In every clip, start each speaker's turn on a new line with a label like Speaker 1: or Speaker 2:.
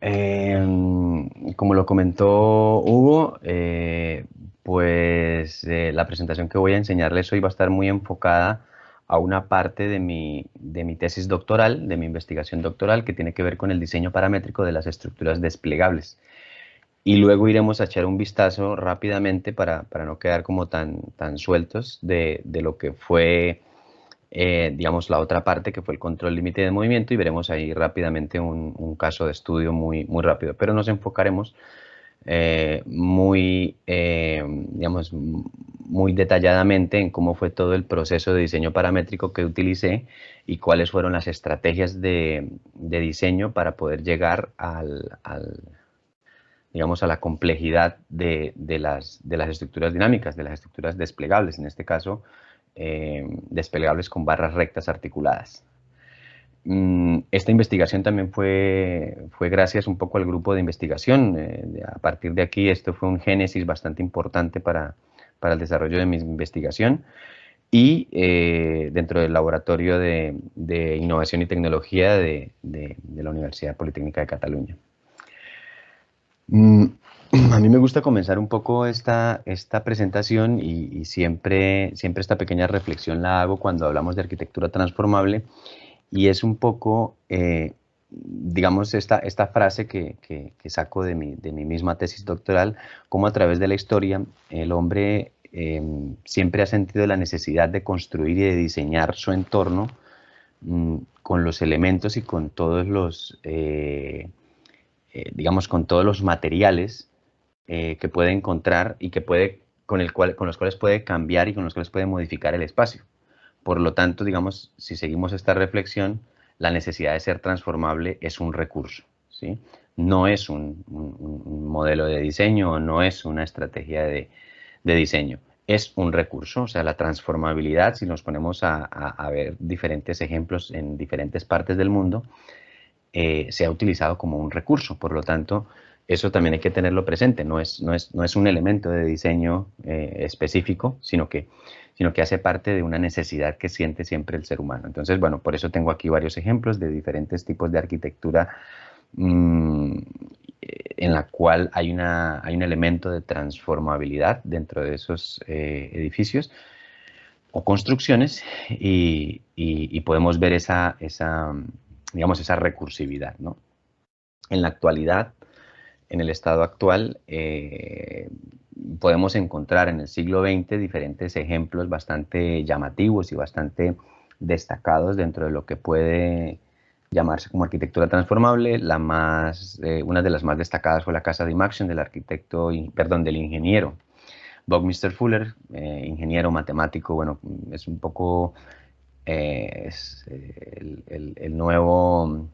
Speaker 1: Como lo comentó Hugo, la presentación que voy a enseñarles hoy va a estar muy enfocada a una parte de mi tesis doctoral, de mi investigación doctoral, que tiene que ver con el diseño paramétrico de las estructuras desplegables. Y luego iremos a echar un vistazo rápidamente para no quedar como tan sueltos de lo que fue digamos, la otra parte que fue el control límite de movimiento y veremos ahí rápidamente un caso de estudio muy rápido, pero nos enfocaremos digamos, muy detalladamente en cómo fue todo el proceso de diseño paramétrico que utilicé y cuáles fueron las estrategias de diseño para poder llegar digamos, a la complejidad de las estructuras dinámicas, de las estructuras desplegables, en este caso, desplegables con barras rectas articuladas. Esta investigación también fue gracias un poco al grupo de investigación. A partir de aquí, esto fue un génesis bastante importante para el desarrollo de mi investigación y dentro del laboratorio de innovación y tecnología de la Universidad Politécnica de Cataluña. A mí me gusta comenzar un poco esta presentación y siempre esta pequeña reflexión la hago cuando hablamos de arquitectura transformable y es un poco, digamos, esta frase que saco de mi misma tesis doctoral, cómo a través de la historia el hombre siempre ha sentido la necesidad de construir y de diseñar su entorno con los elementos y con todos digamos, con todos los materiales que puede encontrar y que con los cuales puede cambiar y con los cuales puede modificar el espacio. Por lo tanto, digamos, si seguimos esta reflexión, la necesidad de ser transformable es un recurso, ¿sí? No es un modelo de diseño, no es una estrategia de diseño, es un recurso. O sea, la transformabilidad, si nos ponemos a ver diferentes ejemplos en diferentes partes del mundo, se ha utilizado como un recurso. Por lo tanto, eso también hay que tenerlo presente. No es un elemento de diseño específico, sino que hace parte de una necesidad que siente siempre el ser humano. Entonces, bueno, por eso tengo aquí varios ejemplos de diferentes tipos de arquitectura mmm, en la cual hay un elemento de transformabilidad dentro de esos edificios o construcciones y podemos ver digamos, esa recursividad, ¿no? En la actualidad, en el estado actual, podemos encontrar en el siglo XX diferentes ejemplos bastante llamativos y bastante destacados dentro de lo que puede llamarse como arquitectura transformable. Una de las más destacadas fue la casa de Imaction del del ingeniero Buckminster Fuller, ingeniero matemático. Bueno, es un poco el nuevo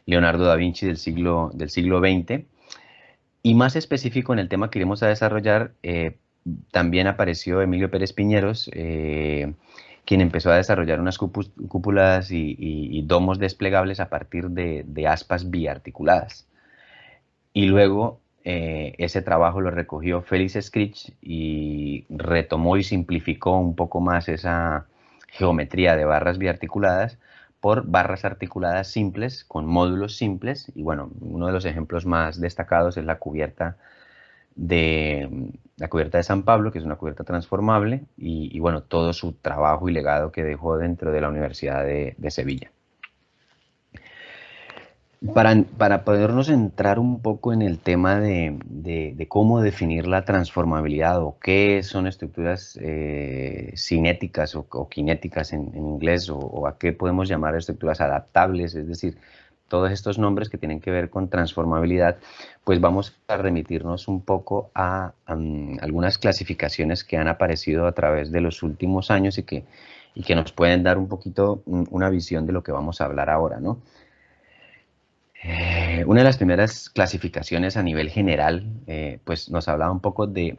Speaker 1: Leonardo da Vinci del siglo XX. Y más específico en el tema que iremos a desarrollar, también apareció Emilio Pérez Piñeros, quien empezó a desarrollar unas cúpulas y domos desplegables a partir de aspas biarticuladas. Y luego ese trabajo lo recogió Félix Scritch y retomó y simplificó un poco más esa geometría de barras biarticuladas por barras articuladas simples con módulos simples. Y bueno, uno de los ejemplos más destacados es la cubierta de San Pablo, que es una cubierta transformable, y bueno, todo su trabajo y legado que dejó dentro de la Universidad de Sevilla. Para podernos entrar un poco en el tema de cómo definir la transformabilidad o qué son estructuras cinéticas o kinéticas en inglés o a qué podemos llamar estructuras adaptables, es decir, todos estos nombres que tienen que ver con transformabilidad, pues vamos a remitirnos un poco a algunas clasificaciones que han aparecido a través de los últimos años y que nos pueden dar un poquito una visión de lo que vamos a hablar ahora, ¿no? Una de las primeras clasificaciones a nivel general, pues nos hablaba un poco de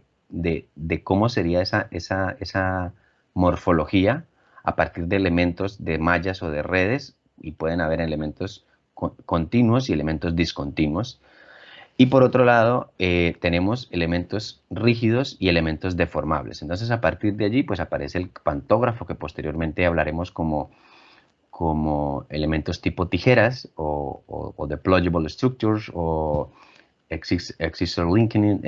Speaker 1: cómo sería esa morfología a partir de elementos de mallas o de redes, y pueden haber elementos continuos y elementos discontinuos. Y por otro lado, tenemos elementos rígidos y elementos deformables. Entonces, a partir de allí, pues aparece el pantógrafo, que posteriormente hablaremos como elementos tipo tijeras o deployable structures o Existor linking.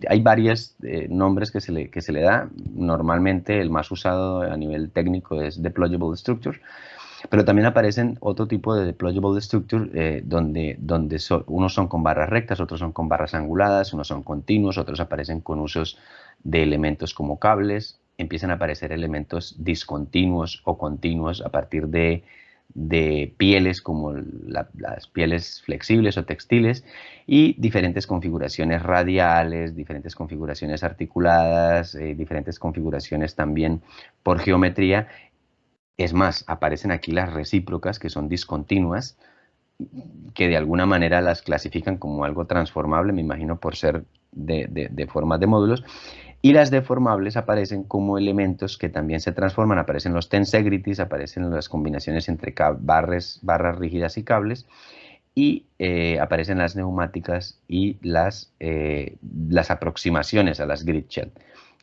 Speaker 1: Hay varios nombres que se le da. Normalmente el más usado a nivel técnico es deployable structure, pero también aparecen otro tipo de deployable structure donde unos son con barras rectas, otros son con barras anguladas, unos son continuos, otros aparecen con usos de elementos como cables. Empiezan a aparecer elementos discontinuos o continuos a partir de pieles como las pieles flexibles o textiles y diferentes configuraciones radiales, diferentes configuraciones articuladas, diferentes configuraciones también por geometría. Es más, aparecen aquí las recíprocas, que son discontinuas, que de alguna manera las clasifican como algo transformable, me imagino por ser de formas de módulos, y las deformables aparecen como elementos que también se transforman, aparecen los tensegrities, aparecen las combinaciones entre barras rígidas y cables, y aparecen las neumáticas y las aproximaciones a las grid shell.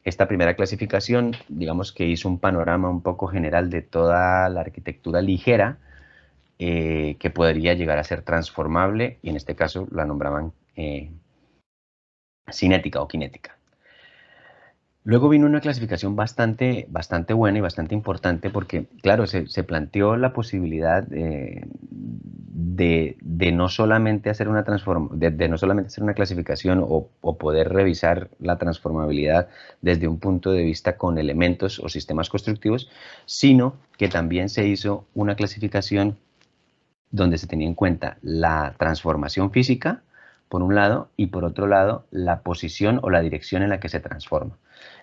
Speaker 1: Esta primera clasificación, digamos que hizo un panorama un poco general de toda la arquitectura ligera que podría llegar a ser transformable, y en este caso la nombraban cinética o kinética. Luego vino una clasificación bastante buena y bastante importante porque, claro, se planteó la posibilidad de no solamente hacer una de no solamente hacer una clasificación o poder revisar la transformabilidad desde un punto de vista con elementos o sistemas constructivos, sino que también se hizo una clasificación donde se tenía en cuenta la transformación física, por un lado, y por otro lado, la posición o la dirección en la que se transforma.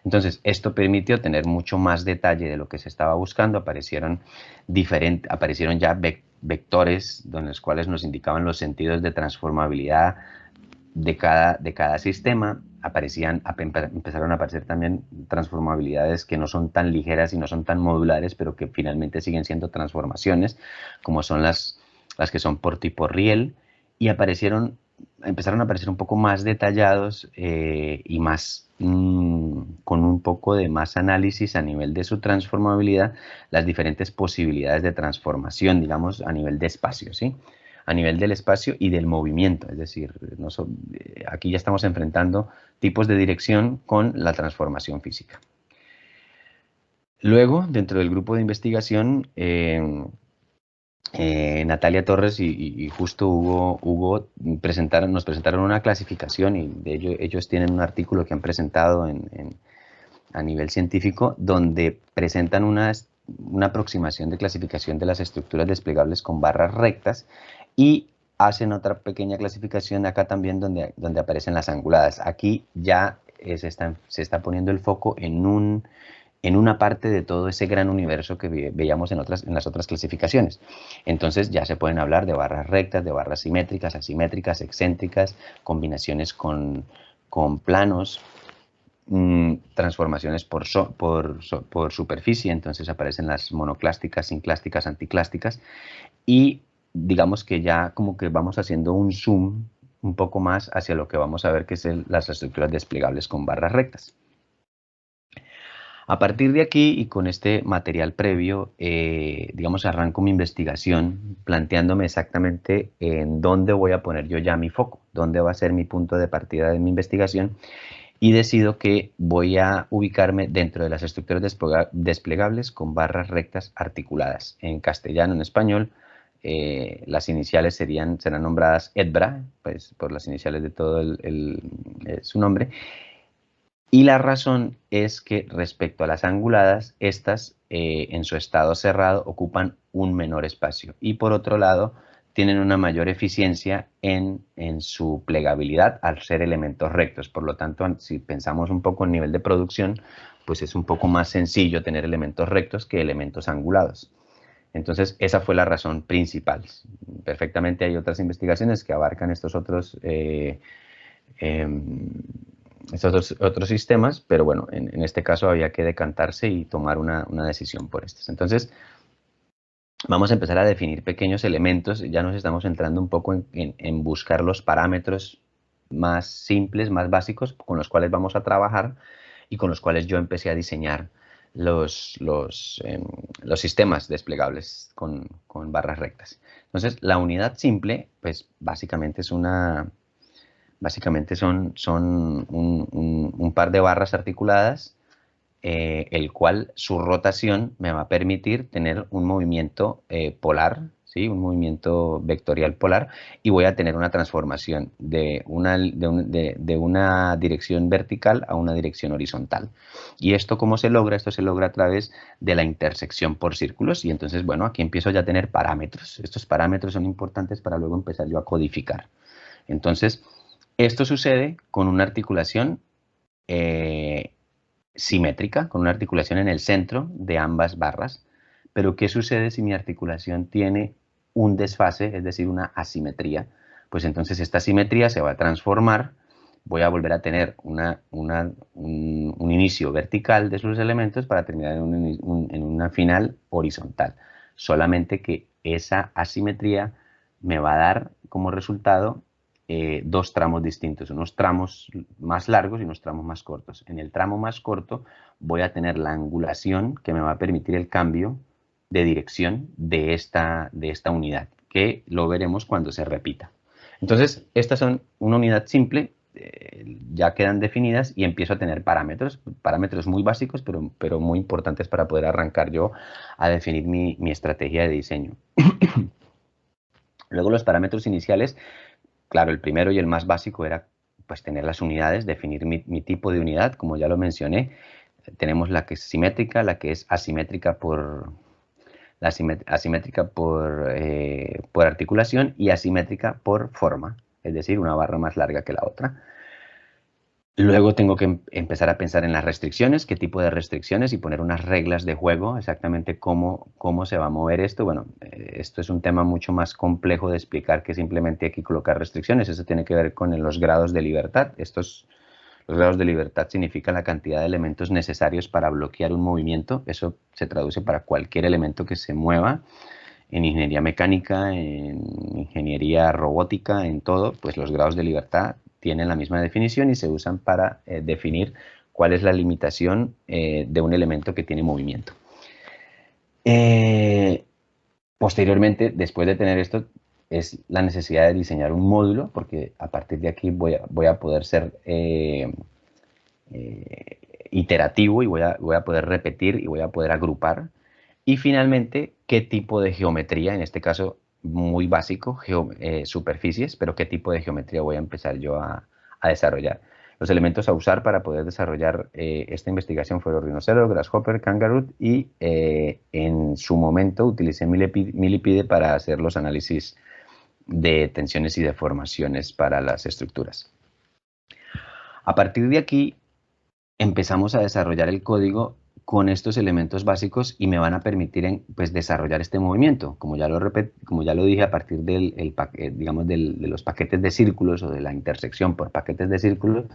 Speaker 1: Entonces, esto permitió tener mucho más detalle de lo que se estaba buscando. Aparecieron ya vectores en los cuales nos indicaban los sentidos de transformabilidad de cada sistema. Empezaron a aparecer también transformabilidades que no son tan ligeras y no son tan modulares, pero que finalmente siguen siendo transformaciones, como son las que son por tipo Riel, y empezaron a aparecer un poco más detallados y más con un poco de más análisis a nivel de su transformabilidad, las diferentes posibilidades de transformación, digamos, a nivel de espacio, ¿sí? A nivel del espacio y del movimiento, es decir, aquí ya estamos enfrentando tipos de dirección con la transformación física. Luego, dentro del grupo de investigación, Natalia Torres y justo Hugo nos presentaron una clasificación, y de ello ellos tienen un artículo que han presentado a nivel científico donde presentan una aproximación de clasificación de las estructuras desplegables con barras rectas, y hacen otra pequeña clasificación acá también donde aparecen las anguladas. Aquí ya se está poniendo el foco en una parte de todo ese gran universo que veíamos en las otras clasificaciones. Entonces ya se pueden hablar de barras rectas, de barras simétricas, asimétricas, excéntricas, combinaciones con planos, transformaciones por superficie. Entonces aparecen las monoclásticas, sinclásticas, anticlásticas, y digamos que ya como que vamos haciendo un zoom un poco más hacia lo que vamos a ver que es las estructuras desplegables con barras rectas. A partir de aquí y con este material previo, digamos, arranco mi investigación planteándome exactamente en dónde voy a poner yo ya mi foco, dónde va a ser mi punto de partida de mi investigación, y decido que voy a ubicarme dentro de las estructuras desplegables con barras rectas articuladas. En castellano, en español, las iniciales serán nombradas EDBRA, pues por las iniciales de todo su nombre. Y la razón es que respecto a las anguladas, estas en su estado cerrado ocupan un menor espacio, y por otro lado tienen una mayor eficiencia en su plegabilidad al ser elementos rectos. Por lo tanto, si pensamos un poco en nivel de producción, pues es un poco más sencillo tener elementos rectos que elementos angulados. Entonces, esa fue la razón principal. Perfectamente hay otras investigaciones que abarcan estos otros otros sistemas, pero bueno, en este caso había que decantarse y tomar una decisión por estos. Entonces, vamos a empezar a definir pequeños elementos. Ya nos estamos entrando un poco en buscar los parámetros más simples, más básicos, con los cuales vamos a trabajar y con los cuales yo empecé a diseñar los sistemas desplegables con barras rectas. Entonces, la unidad simple, pues básicamente es son un par de barras articuladas, el cual su rotación me va a permitir tener un movimiento polar, ¿sí? Un movimiento vectorial polar, y voy a tener una transformación de una dirección vertical a una dirección horizontal. ¿Y esto cómo se logra? Esto se logra a través de la intersección por círculos, y entonces, bueno, aquí empiezo ya a tener parámetros. Estos parámetros son importantes para luego empezar yo a codificar. Entonces, esto sucede con una articulación simétrica, con una articulación en el centro de ambas barras. Pero ¿qué sucede si mi articulación tiene un desfase, es decir, una asimetría? Pues entonces esta asimetría se va a transformar, voy a volver a tener un inicio vertical de sus elementos para terminar en una final horizontal. Solamente que esa asimetría me va a dar como resultado dos tramos distintos, unos tramos más largos y unos tramos más cortos. En el tramo más corto voy a tener la angulación que me va a permitir el cambio de dirección de esta unidad, que lo veremos cuando se repita. Entonces, estas son una unidad simple, ya quedan definidas y empiezo a tener parámetros muy básicos, pero muy importantes para poder arrancar yo a definir mi estrategia de diseño. Luego los parámetros iniciales, claro, el primero y el más básico era pues tener las unidades, definir mi tipo de unidad, como ya lo mencioné. Tenemos la que es simétrica, la que es asimétrica por articulación y asimétrica por forma, es decir, una barra más larga que la otra. Luego tengo que empezar a pensar en las restricciones, qué tipo de restricciones y poner unas reglas de juego, exactamente cómo se va a mover esto. Bueno, esto es un tema mucho más complejo de explicar que simplemente aquí colocar restricciones. Eso tiene que ver con los grados de libertad. Los grados de libertad significan la cantidad de elementos necesarios para bloquear un movimiento. Eso se traduce para cualquier elemento que se mueva. En ingeniería mecánica, en ingeniería robótica, en todo, pues los grados de libertad tienen la misma definición y se usan para definir cuál es la limitación de un elemento que tiene movimiento. Posteriormente, después de tener esto, es la necesidad de diseñar un módulo, porque a partir de aquí voy a poder ser iterativo y voy a poder repetir y voy a poder agrupar. Y finalmente, qué tipo de geometría, en este caso muy básico, superficies, pero qué tipo de geometría voy a empezar yo a desarrollar. Los elementos a usar para poder desarrollar esta investigación fueron Rhinocero, Grasshopper, Kangaroo y en su momento utilicé Millipede para hacer los análisis de tensiones y deformaciones para las estructuras. A partir de aquí empezamos a desarrollar el código con estos elementos básicos y me van a permitir pues, desarrollar este movimiento. Como ya lo dije, a partir digamos, de los paquetes de círculos o de la intersección por paquetes de círculos,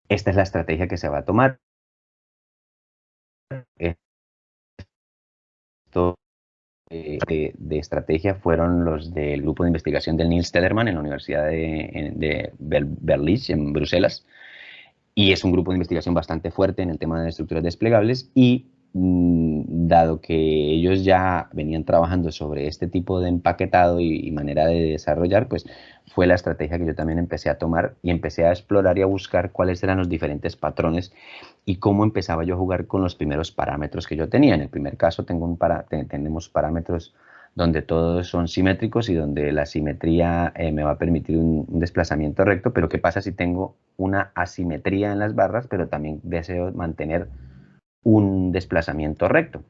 Speaker 1: esta es la estrategia que se va a tomar. Esto de estrategia fueron los del grupo de investigación del Niels Tellerman en la Universidad de Berlitz, en Bruselas. Y es un grupo de investigación bastante fuerte en el tema de estructuras desplegables y dado que ellos ya venían trabajando sobre este tipo de empaquetado y manera de desarrollar, pues fue la estrategia que yo también empecé a tomar y empecé a explorar y a buscar cuáles eran los diferentes patrones y cómo empezaba yo a jugar con los primeros parámetros que yo tenía. En el primer caso tenemos parámetros donde todos son simétricos y donde la simetría me va a permitir un desplazamiento recto, pero ¿qué pasa si tengo una asimetría en las barras, pero también deseo mantener un desplazamiento recto?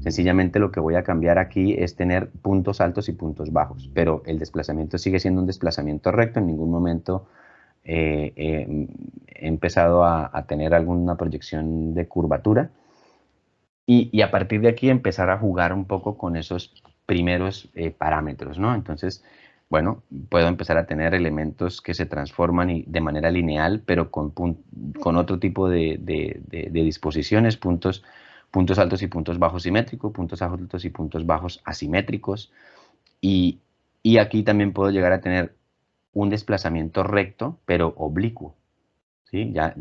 Speaker 1: Sencillamente lo que voy a cambiar aquí es tener puntos altos y puntos bajos, pero el desplazamiento sigue siendo un desplazamiento recto. En ningún momento he empezado a tener alguna proyección de curvatura y a partir de aquí empezar a jugar un poco con esos primeros parámetros, ¿no? Entonces, bueno, puedo empezar a tener elementos que se transforman de manera lineal, pero con otro tipo de disposiciones, puntos altos y puntos bajos simétricos, puntos altos y puntos bajos asimétricos. Y aquí también puedo llegar a tener un desplazamiento recto, pero oblicuo. ¿sí? Ya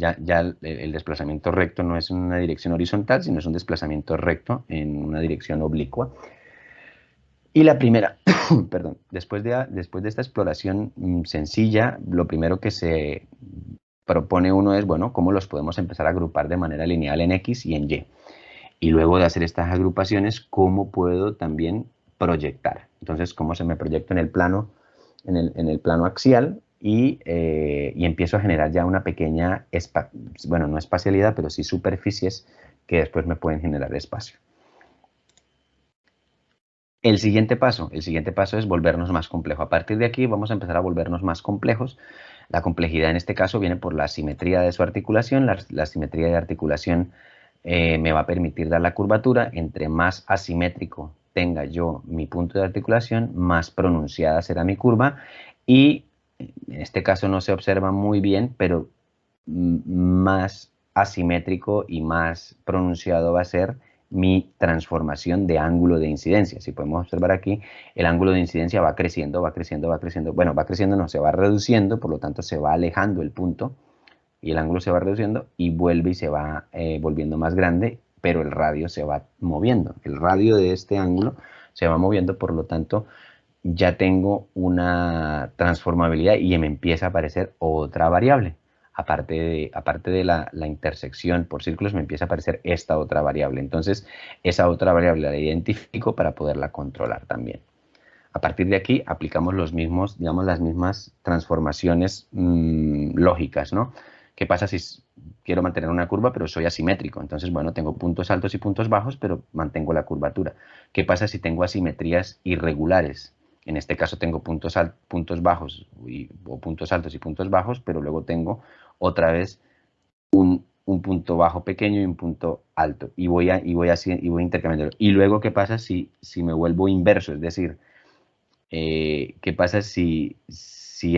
Speaker 1: el desplazamiento recto no es en una dirección horizontal, sino es un desplazamiento recto en una dirección oblicua. Y la primera, perdón, después de esta exploración sencilla, lo primero que se propone uno es, bueno, cómo los podemos empezar a agrupar de manera lineal en X y en Y. Y luego de hacer estas agrupaciones, ¿cómo puedo también proyectar? Entonces, ¿cómo se me proyecta en el plano, en el plano axial? Y empiezo a generar ya una pequeña, bueno, no espacialidad, pero sí superficies que después me pueden generar espacio. El siguiente paso es volvernos más complejo. A partir de aquí vamos a empezar a volvernos más complejos. La complejidad en este caso viene por la simetría de su articulación. La simetría de articulación me va a permitir dar la curvatura. Entre más asimétrico tenga yo mi punto de articulación, más pronunciada será mi curva. Y en este caso no se observa muy bien, pero más asimétrico y más pronunciado va a ser mi transformación de ángulo de incidencia. Si podemos observar aquí, el ángulo de incidencia va creciendo, va creciendo, va creciendo. Bueno, va creciendo, no, se va reduciendo, por lo tanto se va alejando el punto y el ángulo se va reduciendo y vuelve y se va volviendo más grande, pero el radio se va moviendo. El radio de este ángulo se va moviendo, por lo tanto ya tengo una transformabilidad y me empieza a aparecer otra variable. Aparte de la intersección por círculos, me empieza a aparecer esta otra variable. Entonces, esa otra variable la identifico para poderla controlar también. A partir de aquí, aplicamos los mismos, digamos, las mismas transformaciones lógicas, ¿no? ¿Qué pasa si quiero mantener una curva, pero soy asimétrico? Entonces, bueno, tengo puntos altos y puntos bajos, pero mantengo la curvatura. ¿Qué pasa si tengo asimetrías irregulares? En este caso tengo puntos bajos o puntos altos y puntos bajos, pero luego tengo otra vez un punto bajo pequeño y un punto alto. Y voy intercambiando. Y luego, ¿qué pasa si me vuelvo inverso? Es decir, ¿qué pasa si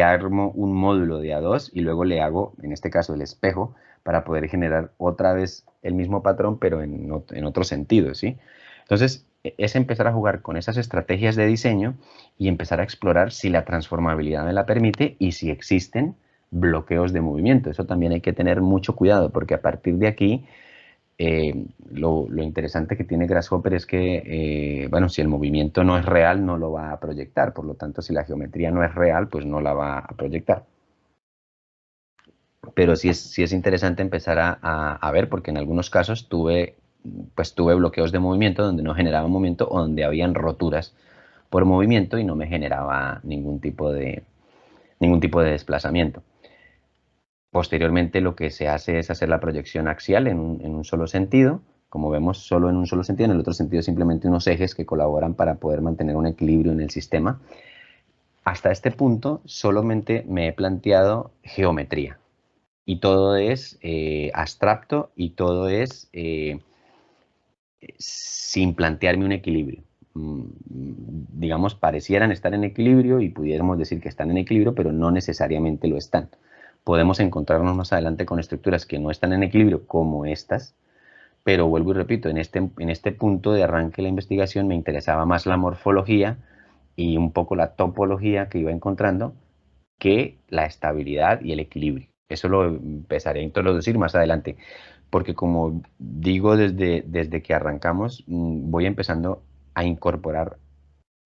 Speaker 1: armo un módulo de A2 y luego le hago, en este caso, el espejo para poder generar otra vez el mismo patrón, pero en otro sentido, ¿sí? Entonces, es empezar a jugar con esas estrategias de diseño y empezar a explorar si la transformabilidad me la permite y si existen bloqueos de movimiento. Eso también hay que tener mucho cuidado, porque a partir de aquí lo interesante que tiene Grasshopper es que, bueno, si el movimiento no es real, no lo va a proyectar. Por lo tanto, si la geometría no es real, pues no la va a proyectar. Pero sí es interesante empezar a ver, porque en algunos casos tuve bloqueos de movimiento donde no generaba movimiento o donde habían roturas por movimiento y no me generaba ningún tipo de desplazamiento. Posteriormente lo que se hace es hacer la proyección axial en un solo sentido, como vemos solo en un solo sentido, en el otro sentido simplemente unos ejes que colaboran para poder mantener un equilibrio en el sistema. Hasta este punto solamente me he planteado geometría y todo es abstracto y todo es sin plantearme un equilibrio. Digamos, parecieran estar en equilibrio y pudiéramos decir que están en equilibrio, pero no necesariamente lo están. Podemos encontrarnos más adelante con estructuras que no están en equilibrio como estas, pero vuelvo y repito, en este punto de arranque de la investigación me interesaba más la morfología y un poco la topología que iba encontrando que la estabilidad y el equilibrio. Eso lo empezaré a introducir más adelante, porque como digo desde que arrancamos, voy empezando a incorporar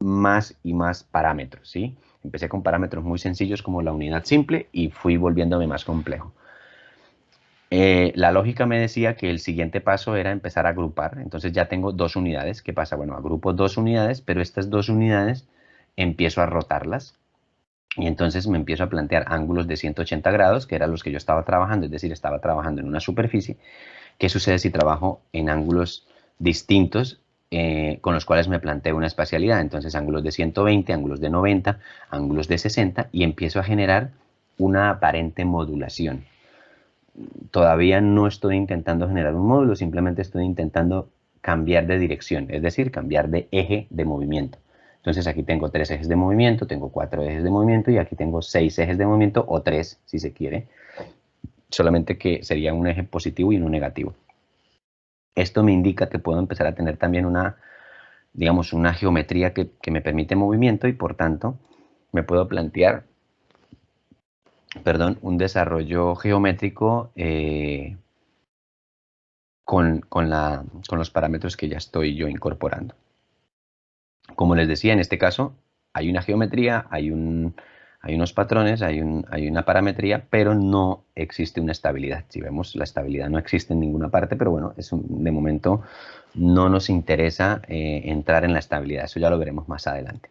Speaker 1: más y más parámetros, ¿sí? Empecé con parámetros muy sencillos como la unidad simple y fui volviéndome más complejo. La lógica me decía que el siguiente paso era empezar a agrupar, entonces ya tengo dos unidades. ¿Qué pasa? Bueno, agrupo dos unidades, pero estas dos unidades empiezo a rotarlas y entonces me empiezo a plantear ángulos de 180 grados, que eran los que yo estaba trabajando, es decir, estaba trabajando en una superficie. ¿Qué sucede si trabajo en ángulos distintos con los cuales me planteo una espacialidad? Entonces, ángulos de 120, ángulos de 90, ángulos de 60 y empiezo a generar una aparente modulación. Todavía no estoy intentando generar un módulo, simplemente estoy intentando cambiar de dirección, es decir, cambiar de eje de movimiento. Entonces aquí tengo 3 ejes de movimiento, tengo 4 ejes de movimiento y aquí tengo 6 ejes de movimiento o 3 si se quiere, solamente que sería un eje positivo y uno negativo. Esto me indica que puedo empezar a tener también digamos, una geometría que me permite movimiento y por tanto me puedo plantear perdón, un desarrollo geométrico con los parámetros que ya estoy yo incorporando. Como les decía, en este caso hay una geometría, hay unos patrones, hay una parametría, pero no existe una estabilidad. Si vemos, la estabilidad no existe en ninguna parte, pero bueno, de momento no nos interesa entrar en la estabilidad. Eso ya lo veremos más adelante.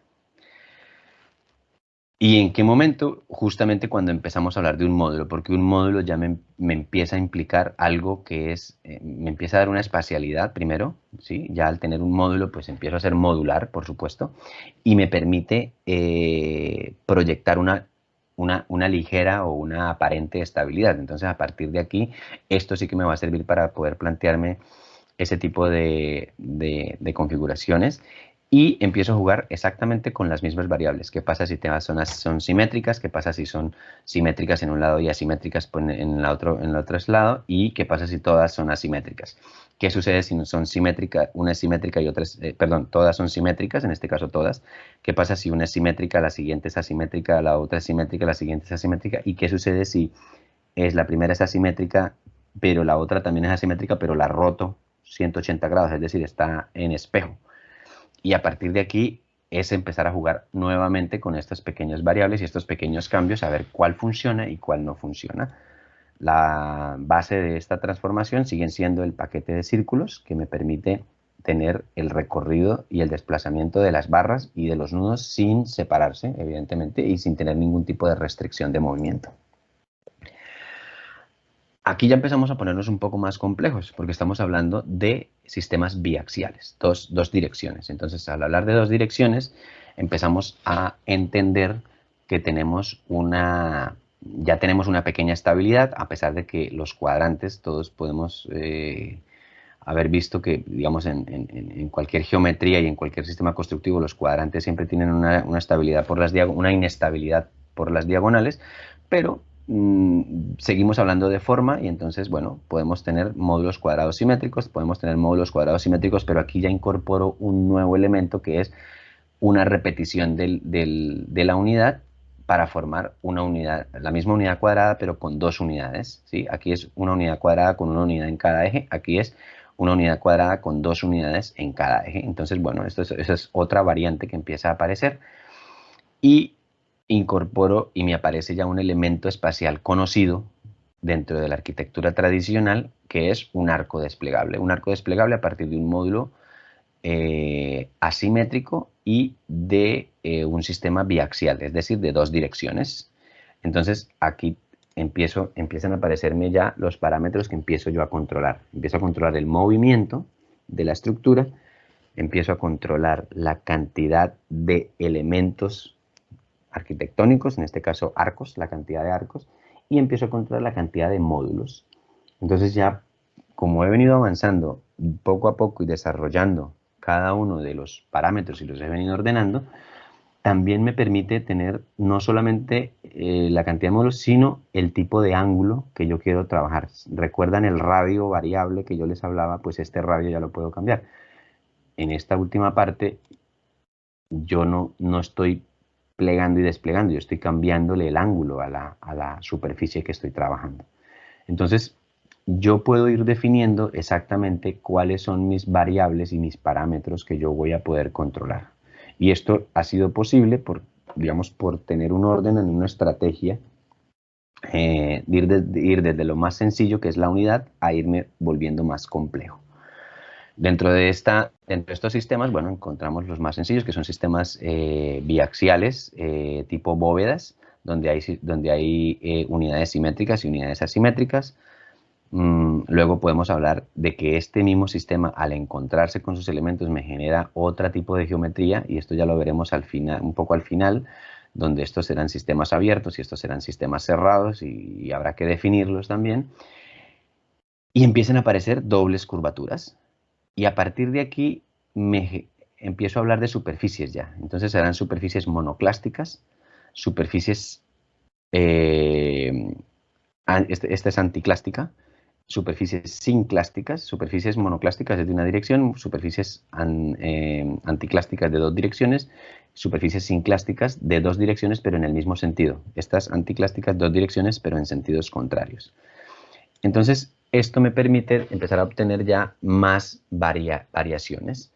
Speaker 1: ¿Y en qué momento? Justamente cuando empezamos a hablar de un módulo, porque un módulo ya me empieza a implicar algo que es, me empieza a dar una espacialidad primero, ¿sí? Ya al tener un módulo, pues empiezo a ser modular, por supuesto, y me permite proyectar una ligera o una aparente estabilidad. Entonces, a partir de aquí, esto sí que me va a servir para poder plantearme ese tipo de configuraciones y empiezo a jugar exactamente con las mismas variables. ¿Qué pasa si son simétricas? ¿Qué pasa si son simétricas en un lado y asimétricas en el otro lado? ¿Y qué pasa si todas son asimétricas? ¿Qué sucede si no son simétricas, una es simétrica y otra es, perdón, todas son simétricas, en este caso todas? ¿Qué pasa si una es simétrica, la siguiente es asimétrica, la otra es simétrica, la siguiente es asimétrica? ¿Y qué sucede si la primera es asimétrica, pero la otra también es asimétrica, pero la roto 180 grados, es decir, está en espejo? Y a partir de aquí es empezar a jugar nuevamente con estas pequeñas variables y estos pequeños cambios, a ver cuál funciona y cuál no funciona. La base de esta transformación sigue siendo el paquete de círculos que me permite tener el recorrido y el desplazamiento de las barras y de los nudos sin separarse, evidentemente, y sin tener ningún tipo de restricción de movimiento. Aquí ya empezamos a ponernos un poco más complejos, porque estamos hablando de sistemas biaxiales, dos direcciones. Entonces, al hablar de dos direcciones, empezamos a entender que ya tenemos una pequeña estabilidad, a pesar de que los cuadrantes, todos podemos haber visto que, digamos, en cualquier geometría y en cualquier sistema constructivo, los cuadrantes siempre tienen una estabilidad una inestabilidad por las diagonales, pero seguimos hablando de forma y entonces, bueno, podemos tener módulos cuadrados simétricos, pero aquí ya incorporo un nuevo elemento que es una repetición de la unidad para formar una unidad, la misma unidad cuadrada, pero con dos unidades, ¿sí? Aquí es una unidad cuadrada con una unidad en cada eje, aquí es una unidad cuadrada con dos unidades en cada eje. Entonces, bueno, esa es otra variante que empieza a aparecer y incorporo y me aparece ya un elemento espacial conocido dentro de la arquitectura tradicional, que es un arco desplegable. Un arco desplegable a partir de un módulo asimétrico y de un sistema biaxial, es decir, de dos direcciones. Entonces, aquí empiezan a aparecerme ya los parámetros que empiezo yo a controlar. Empiezo a controlar el movimiento de la estructura, empiezo a controlar la cantidad de elementos arquitectónicos, en este caso arcos, la cantidad de arcos, y empiezo a controlar la cantidad de módulos. Entonces ya, como he venido avanzando poco a poco y desarrollando cada uno de los parámetros y los he venido ordenando, también me permite tener no solamente la cantidad de módulos, sino el tipo de ángulo que yo quiero trabajar. ¿Recuerdan el radio variable que yo les hablaba? Pues este radio ya lo puedo cambiar. En esta última parte, yo no estoy plegando y desplegando, yo estoy cambiándole el ángulo a la superficie que estoy trabajando. Entonces, yo puedo ir definiendo exactamente cuáles son mis variables y mis parámetros que yo voy a poder controlar. Y esto ha sido posible digamos, por tener un orden en una estrategia, ir desde lo más sencillo, que es la unidad, a irme volviendo más complejo. Dentro de estos sistemas, bueno, encontramos los más sencillos, que son sistemas biaxiales, tipo bóvedas, donde hay unidades simétricas y unidades asimétricas. Luego podemos hablar de que este mismo sistema, al encontrarse con sus elementos, me genera otro tipo de geometría, y esto ya lo veremos al final, un poco al final, donde estos serán sistemas abiertos y estos serán sistemas cerrados, y habrá que definirlos también. Y empiezan a aparecer dobles curvaturas. Y a partir de aquí empiezo a hablar de superficies ya. Entonces serán superficies monoclásticas, superficies, esta es anticlástica, superficies sinclásticas, superficies monoclásticas de una dirección, superficies anticlásticas de dos direcciones, superficies sinclásticas de dos direcciones pero en el mismo sentido. Estas anticlásticas dos direcciones pero en sentidos contrarios. Entonces, esto me permite empezar a obtener ya más variaciones.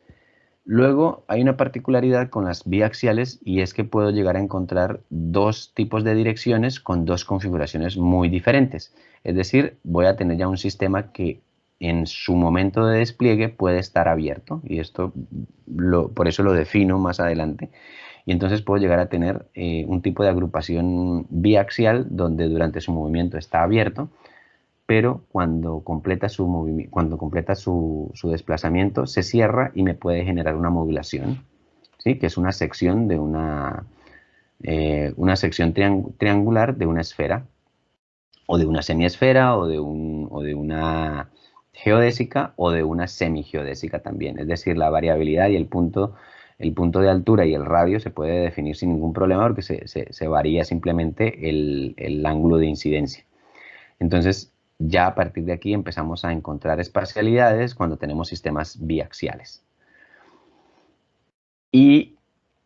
Speaker 1: Luego hay una particularidad con las biaxiales y es que puedo llegar a encontrar dos tipos de direcciones con dos configuraciones muy diferentes. Es decir, voy a tener ya un sistema que en su momento de despliegue puede estar abierto y esto por eso lo defino más adelante. Y entonces puedo llegar a tener un tipo de agrupación biaxial donde durante su movimiento está abierto, pero cuando completa su desplazamiento se cierra y me puede generar una modulación, ¿sí? Que es una sección de una sección triangular de una esfera, o de una semiesfera, o de una geodésica, o de una semigeodésica también. Es decir, la variabilidad y el punto de altura y el radio se puede definir sin ningún problema porque se varía simplemente el ángulo de incidencia. Entonces, ya a partir de aquí empezamos a encontrar espacialidades cuando tenemos sistemas biaxiales. Y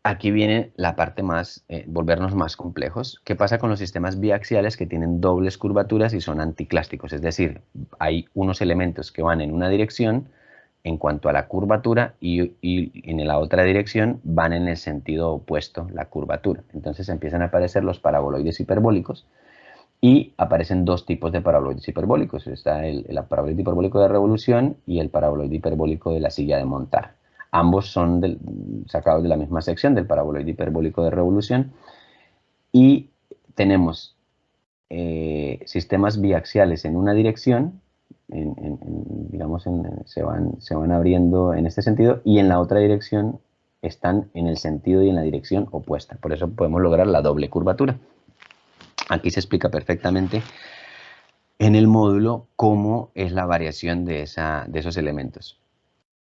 Speaker 1: aquí viene la parte más, volvernos más complejos. ¿Qué pasa con los sistemas biaxiales que tienen dobles curvaturas y son anticlásticos? Es decir, hay unos elementos que van en una dirección en cuanto a la curvatura y en la otra dirección van en el sentido opuesto, la curvatura. Entonces empiezan a aparecer los paraboloides hiperbólicos. Y aparecen dos tipos de paraboloides hiperbólicos. Está el paraboloide hiperbólico de revolución y el paraboloide hiperbólico de la silla de montar. Ambos son sacados de la misma sección del paraboloide hiperbólico de revolución. Y tenemos sistemas biaxiales en una dirección, digamos, se van abriendo en este sentido, y en la otra dirección están en el sentido y en la dirección opuesta. Por eso podemos lograr la doble curvatura. Aquí se explica perfectamente en el módulo cómo es la variación de esos elementos.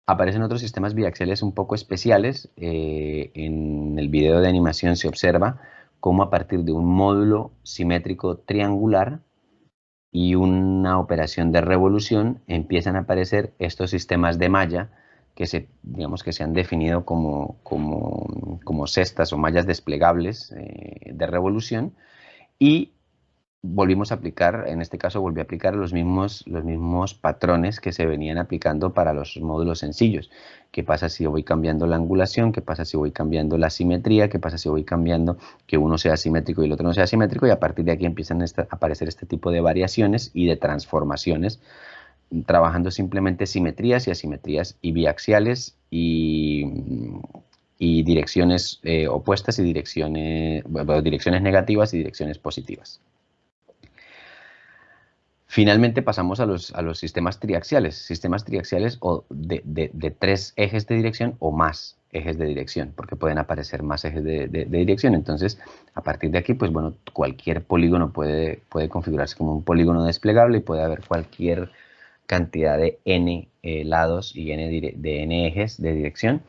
Speaker 1: Aparecen otros sistemas biaxiales un poco especiales. En el video de animación se observa cómo a partir de un módulo simétrico triangular y una operación de revolución empiezan a aparecer estos sistemas de malla digamos que se han definido como cestas o mallas desplegables de revolución. Y volvimos a aplicar, en este caso volví a aplicar los mismos patrones que se venían aplicando para los módulos sencillos. ¿Qué pasa si yo voy cambiando la angulación? ¿Qué pasa si voy cambiando la simetría? ¿Qué pasa si voy cambiando que uno sea simétrico y el otro no sea simétrico? Y a partir de aquí empiezan a aparecer este tipo de variaciones y de transformaciones, trabajando simplemente simetrías y asimetrías y biaxiales y direcciones opuestas y direcciones negativas y direcciones positivas. Finalmente pasamos a los sistemas triaxiales o de tres ejes de dirección o más ejes de dirección, porque pueden aparecer más ejes de dirección. Entonces, a partir de aquí, pues bueno, cualquier polígono puede configurarse como un polígono desplegable y puede haber cualquier cantidad de n lados y de n ejes de dirección.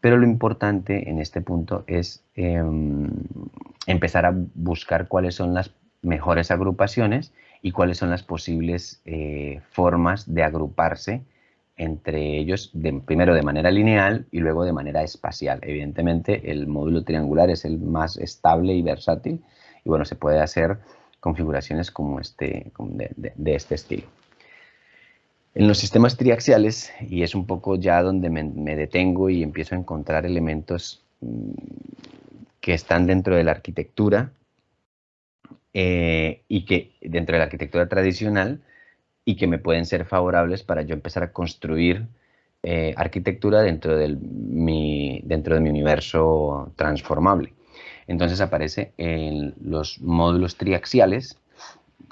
Speaker 1: Pero lo importante en este punto es empezar a buscar cuáles son las mejores agrupaciones y cuáles son las posibles formas de agruparse entre ellos, primero de manera lineal y luego de manera espacial. Evidentemente el módulo triangular es el más estable y versátil y bueno, se puede hacer configuraciones como de este estilo. En los sistemas triaxiales, y es un poco ya donde me detengo y empiezo a encontrar elementos que están dentro de la arquitectura y que dentro de la arquitectura tradicional y que me pueden ser favorables para yo empezar a construir arquitectura dentro de mi universo transformable. Entonces aparece en los módulos triaxiales,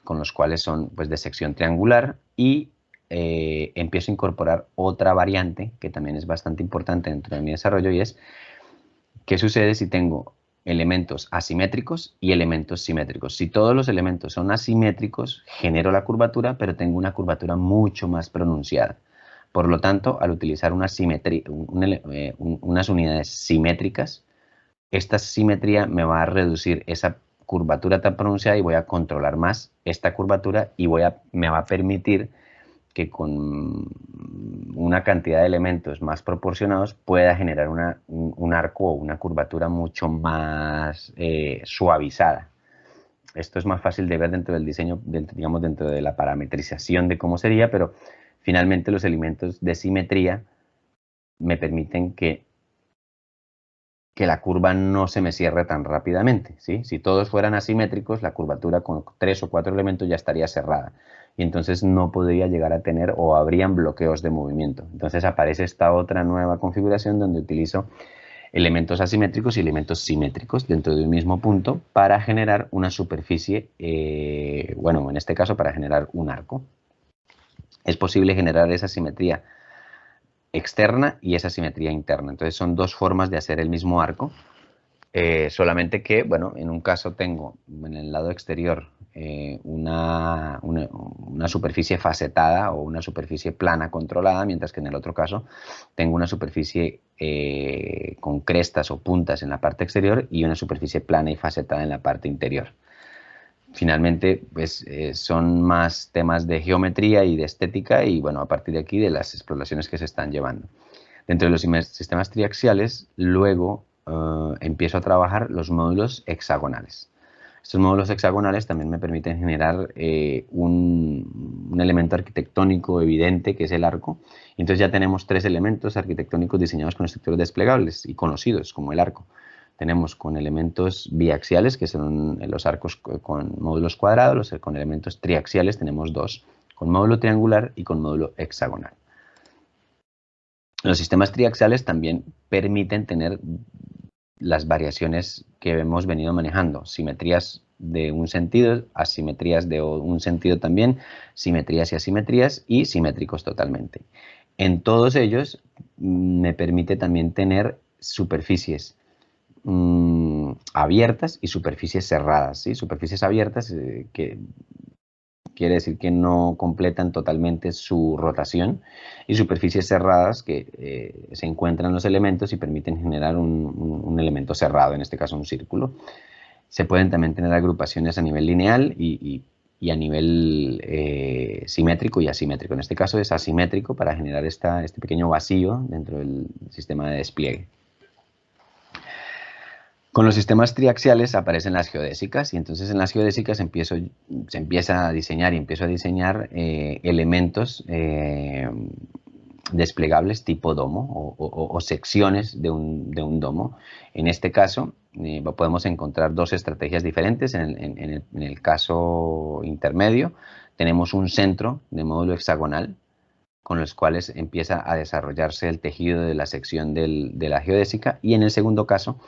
Speaker 1: con los cuales son pues, de sección triangular, y empiezo a incorporar otra variante que también es bastante importante dentro de mi desarrollo, y es qué sucede si tengo elementos asimétricos y elementos simétricos. Si todos los elementos son asimétricos, genero la curvatura, pero tengo una curvatura mucho más pronunciada. Por lo tanto, al utilizar unas unidades simétricas, esta simetría me va a reducir esa curvatura tan pronunciada y voy a controlar más esta curvatura y me va a permitir que con una cantidad de elementos más proporcionados pueda generar un arco o una curvatura mucho más suavizada. Esto es más fácil de ver dentro del diseño, digamos, dentro de la parametrización de cómo sería, pero finalmente los elementos de simetría me permiten que la curva no se me cierre tan rápidamente, ¿sí? Si todos fueran asimétricos, la curvatura con 3 o 4 elementos ya estaría cerrada y entonces no podría llegar a tener o habrían bloqueos de movimiento. Entonces aparece esta otra nueva configuración donde utilizo elementos asimétricos y elementos simétricos dentro de un mismo punto para generar una superficie, bueno, en este caso para generar un arco. Es posible generar esa simetría externa y esa simetría interna. Entonces son dos formas de hacer el mismo arco, solamente que, bueno, en un caso tengo en el lado exterior una superficie facetada o una superficie plana controlada, mientras que en el otro caso tengo una superficie con crestas o puntas en la parte exterior y una superficie plana y facetada en la parte interior. Finalmente, pues son más temas de geometría y de estética y, bueno, a partir de aquí de las exploraciones que se están llevando. Dentro de los sistemas triaxiales, luego empiezo a trabajar los módulos hexagonales. Estos módulos hexagonales también me permiten generar un elemento arquitectónico evidente que es el arco. Entonces ya tenemos 3 elementos arquitectónicos diseñados con estructuras desplegables y conocidos como el arco. Tenemos con elementos biaxiales, que son los arcos con módulos cuadrados, con elementos triaxiales tenemos 2, con módulo triangular y con módulo hexagonal. Los sistemas triaxiales también permiten tener las variaciones que hemos venido manejando, simetrías de un sentido, asimetrías de un sentido también, simetrías y asimetrías y simétricos totalmente. En todos ellos me permite también tener superficies abiertas y superficies cerradas, ¿sí? Superficies abiertas que quiere decir que no completan totalmente su rotación, y superficies cerradas que se encuentran los elementos y permiten generar un elemento cerrado, en este caso un círculo. Se pueden también tener agrupaciones a nivel lineal y a nivel simétrico y asimétrico. En este caso es asimétrico para generar este pequeño vacío dentro del sistema de despliegue. Con los sistemas triaxiales aparecen las geodésicas y entonces en las geodésicas se empieza a diseñar elementos desplegables tipo domo o secciones de un domo. En este caso podemos encontrar 2 estrategias diferentes. En el caso intermedio tenemos un centro de módulo hexagonal con los cuales empieza a desarrollarse el tejido de la sección de la geodésica, y en el segundo caso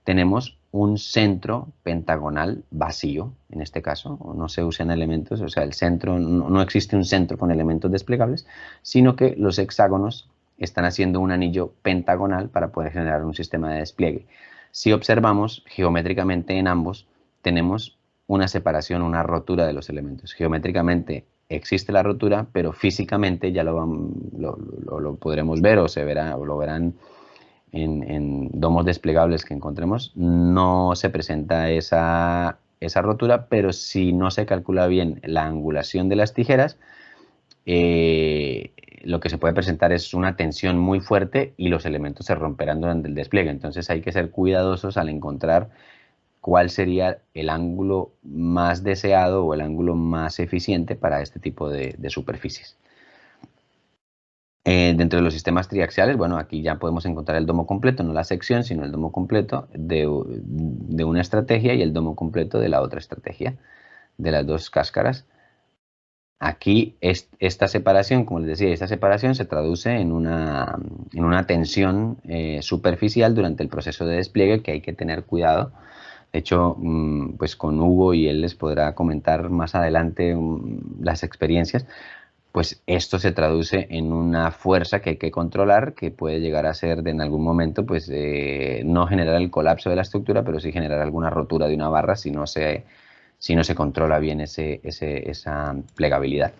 Speaker 1: tenemos un centro pentagonal vacío, en este caso, no se usan elementos, o sea, el centro, no existe un centro con elementos desplegables, sino que los hexágonos están haciendo un anillo pentagonal para poder generar un sistema de despliegue. Si observamos geométricamente en ambos, tenemos una separación, una rotura de los elementos. Geométricamente existe la rotura, pero físicamente ya lo podremos ver o se verá o lo verán en domos desplegables que encontremos, no se presenta esa rotura, pero si no se calcula bien la angulación de las tijeras, lo que se puede presentar es una tensión muy fuerte y los elementos se romperán durante el despliegue. Entonces hay que ser cuidadosos al encontrar cuál sería el ángulo más deseado o el ángulo más eficiente para este tipo de superficies. Dentro de los sistemas triaxiales, bueno, aquí ya podemos encontrar el domo completo, no la sección, sino el domo completo de una estrategia y el domo completo de la otra estrategia, de las 2 cáscaras. Aquí esta separación, como les decía, esta separación se traduce en una tensión superficial durante el proceso de despliegue, que hay que tener cuidado. De hecho, pues con Hugo, y él les podrá comentar más adelante las experiencias, pues esto se traduce en una fuerza que hay que controlar, que puede llegar a ser en algún momento, pues no generar el colapso de la estructura, pero sí generar alguna rotura de una barra si no se controla bien esa plegabilidad.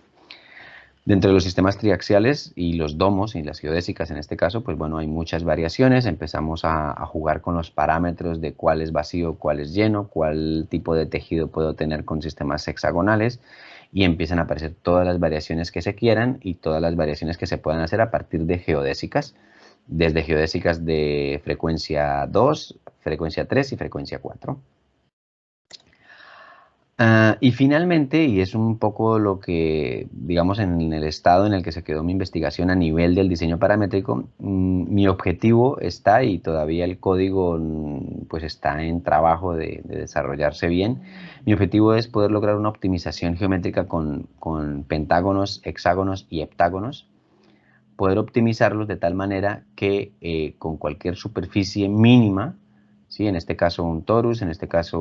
Speaker 1: Dentro de los sistemas triaxiales y los domos y las geodésicas en este caso, pues bueno, hay muchas variaciones. Empezamos a jugar con los parámetros de cuál es vacío, cuál es lleno, cuál tipo de tejido puedo tener con sistemas hexagonales y empiezan a aparecer todas las variaciones que se quieran y todas las variaciones que se puedan hacer a partir de geodésicas, desde geodésicas de frecuencia 2, frecuencia 3 y frecuencia 4. Y finalmente, y es un poco lo que, digamos, en el estado en el que se quedó mi investigación a nivel del diseño paramétrico, mi objetivo está, y todavía el código pues está en trabajo de desarrollarse bien, mi objetivo es poder lograr una optimización geométrica con pentágonos, hexágonos y heptágonos, poder optimizarlos de tal manera que con cualquier superficie mínima, ¿sí? En este caso un torus, en este caso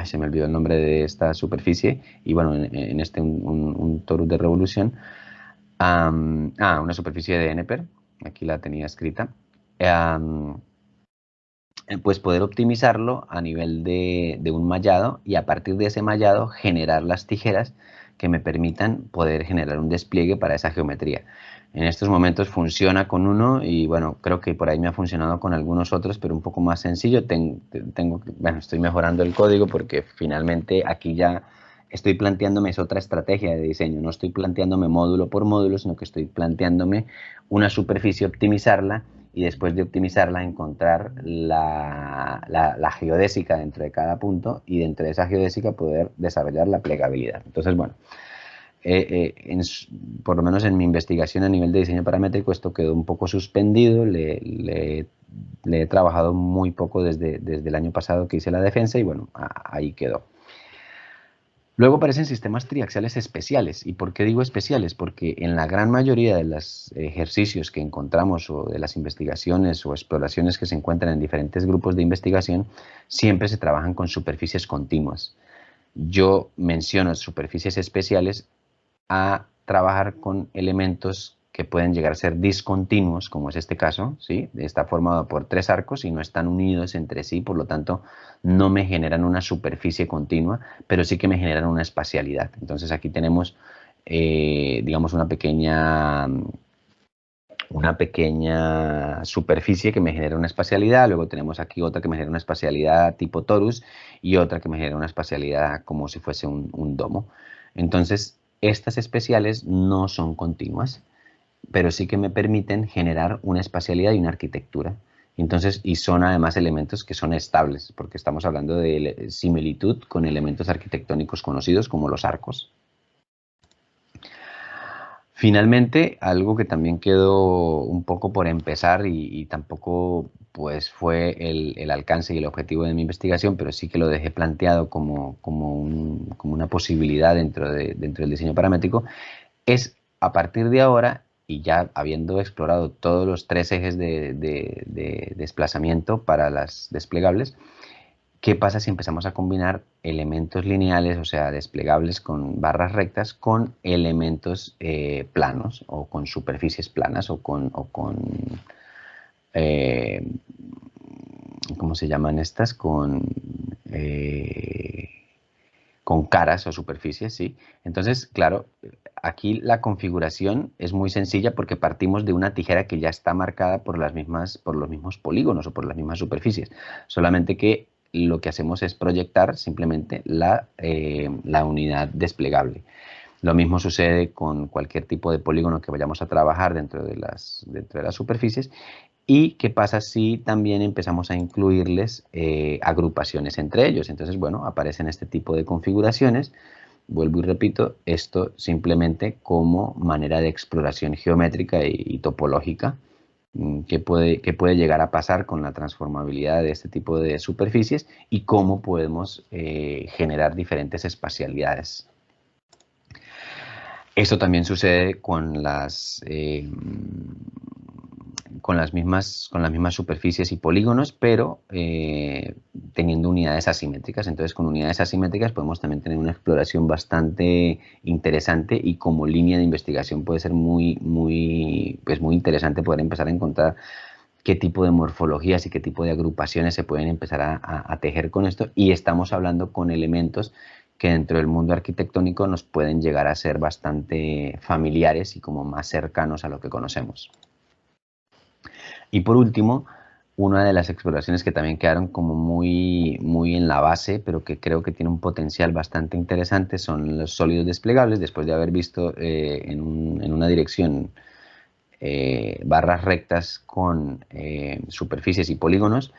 Speaker 1: se me olvidó el nombre de esta superficie, y bueno, en este un torus de revolución, una superficie de Enneper, aquí la tenía escrita, pues poder optimizarlo a nivel de un mallado y a partir de ese mallado generar las tijeras que me permitan poder generar un despliegue para esa geometría. En estos momentos funciona con uno y bueno, creo que por ahí me ha funcionado con algunos otros, pero un poco más sencillo. Estoy mejorando el código porque finalmente aquí ya estoy planteándome es otra estrategia de diseño. No estoy planteándome módulo por módulo, sino que estoy planteándome una superficie, optimizarla y después de optimizarla encontrar la geodésica dentro de cada punto y dentro de esa geodésica poder desarrollar la plegabilidad. Entonces, bueno, por lo menos en mi investigación a nivel de diseño paramétrico esto quedó un poco suspendido, le he trabajado muy poco desde el año pasado que hice la defensa y bueno, ahí quedó. Luego aparecen sistemas triaxiales especiales. ¿Y por qué digo especiales? Porque en la gran mayoría de los ejercicios que encontramos o de las investigaciones o exploraciones que se encuentran en diferentes grupos de investigación, siempre se trabajan con superficies continuas. Yo menciono superficies especiales a trabajar con elementos que pueden llegar a ser discontinuos, como es este caso, ¿sí? Está formado por 3 arcos y no están unidos entre sí, por lo tanto no me generan una superficie continua, pero sí que me generan una espacialidad. Entonces aquí tenemos, digamos, una pequeña superficie que me genera una espacialidad, luego tenemos aquí otra que me genera una espacialidad tipo torus y otra que me genera una espacialidad como si fuese un domo. Entonces, estas especiales no son continuas, pero sí que me permiten generar una espacialidad y una arquitectura. Entonces, y son además elementos que son estables, porque estamos hablando de similitud con elementos arquitectónicos conocidos como los arcos. Finalmente, algo que también quedó un poco por empezar y tampoco pues fue el alcance y el objetivo de mi investigación, pero sí que lo dejé planteado como una posibilidad dentro del diseño paramétrico, es a partir de ahora, y ya habiendo explorado todos los 3 ejes de desplazamiento para las desplegables, ¿qué pasa si empezamos a combinar elementos lineales, o sea, desplegables con barras rectas, con elementos planos o con superficies planas o con eh, ¿cómo se llaman estas? Con caras o superficies, ¿sí? Entonces, claro, aquí la configuración es muy sencilla porque partimos de una tijera que ya está marcada por los mismos polígonos o por las mismas superficies. Solamente que lo que hacemos es proyectar simplemente la unidad desplegable. Lo mismo sucede con cualquier tipo de polígono que vayamos a trabajar dentro de las superficies. ¿Y qué pasa si también empezamos a incluirles agrupaciones entre ellos? Entonces, bueno, aparecen este tipo de configuraciones. Vuelvo y repito, esto simplemente como manera de exploración geométrica y topológica. ¿Qué puede llegar a pasar con la transformabilidad de este tipo de superficies y cómo podemos generar diferentes espacialidades? Esto también sucede con con las mismas superficies y polígonos, pero teniendo unidades asimétricas. Entonces, con unidades asimétricas podemos también tener una exploración bastante interesante y como línea de investigación puede ser muy interesante poder empezar a encontrar qué tipo de morfologías y qué tipo de agrupaciones se pueden empezar a tejer con esto. Y estamos hablando con elementos que dentro del mundo arquitectónico nos pueden llegar a ser bastante familiares y como más cercanos a lo que conocemos. Y por último, una de las exploraciones que también quedaron como muy en la base, pero que creo que tiene un potencial bastante interesante, son los sólidos desplegables. Después de haber visto en una dirección barras rectas con superficies y polígonos,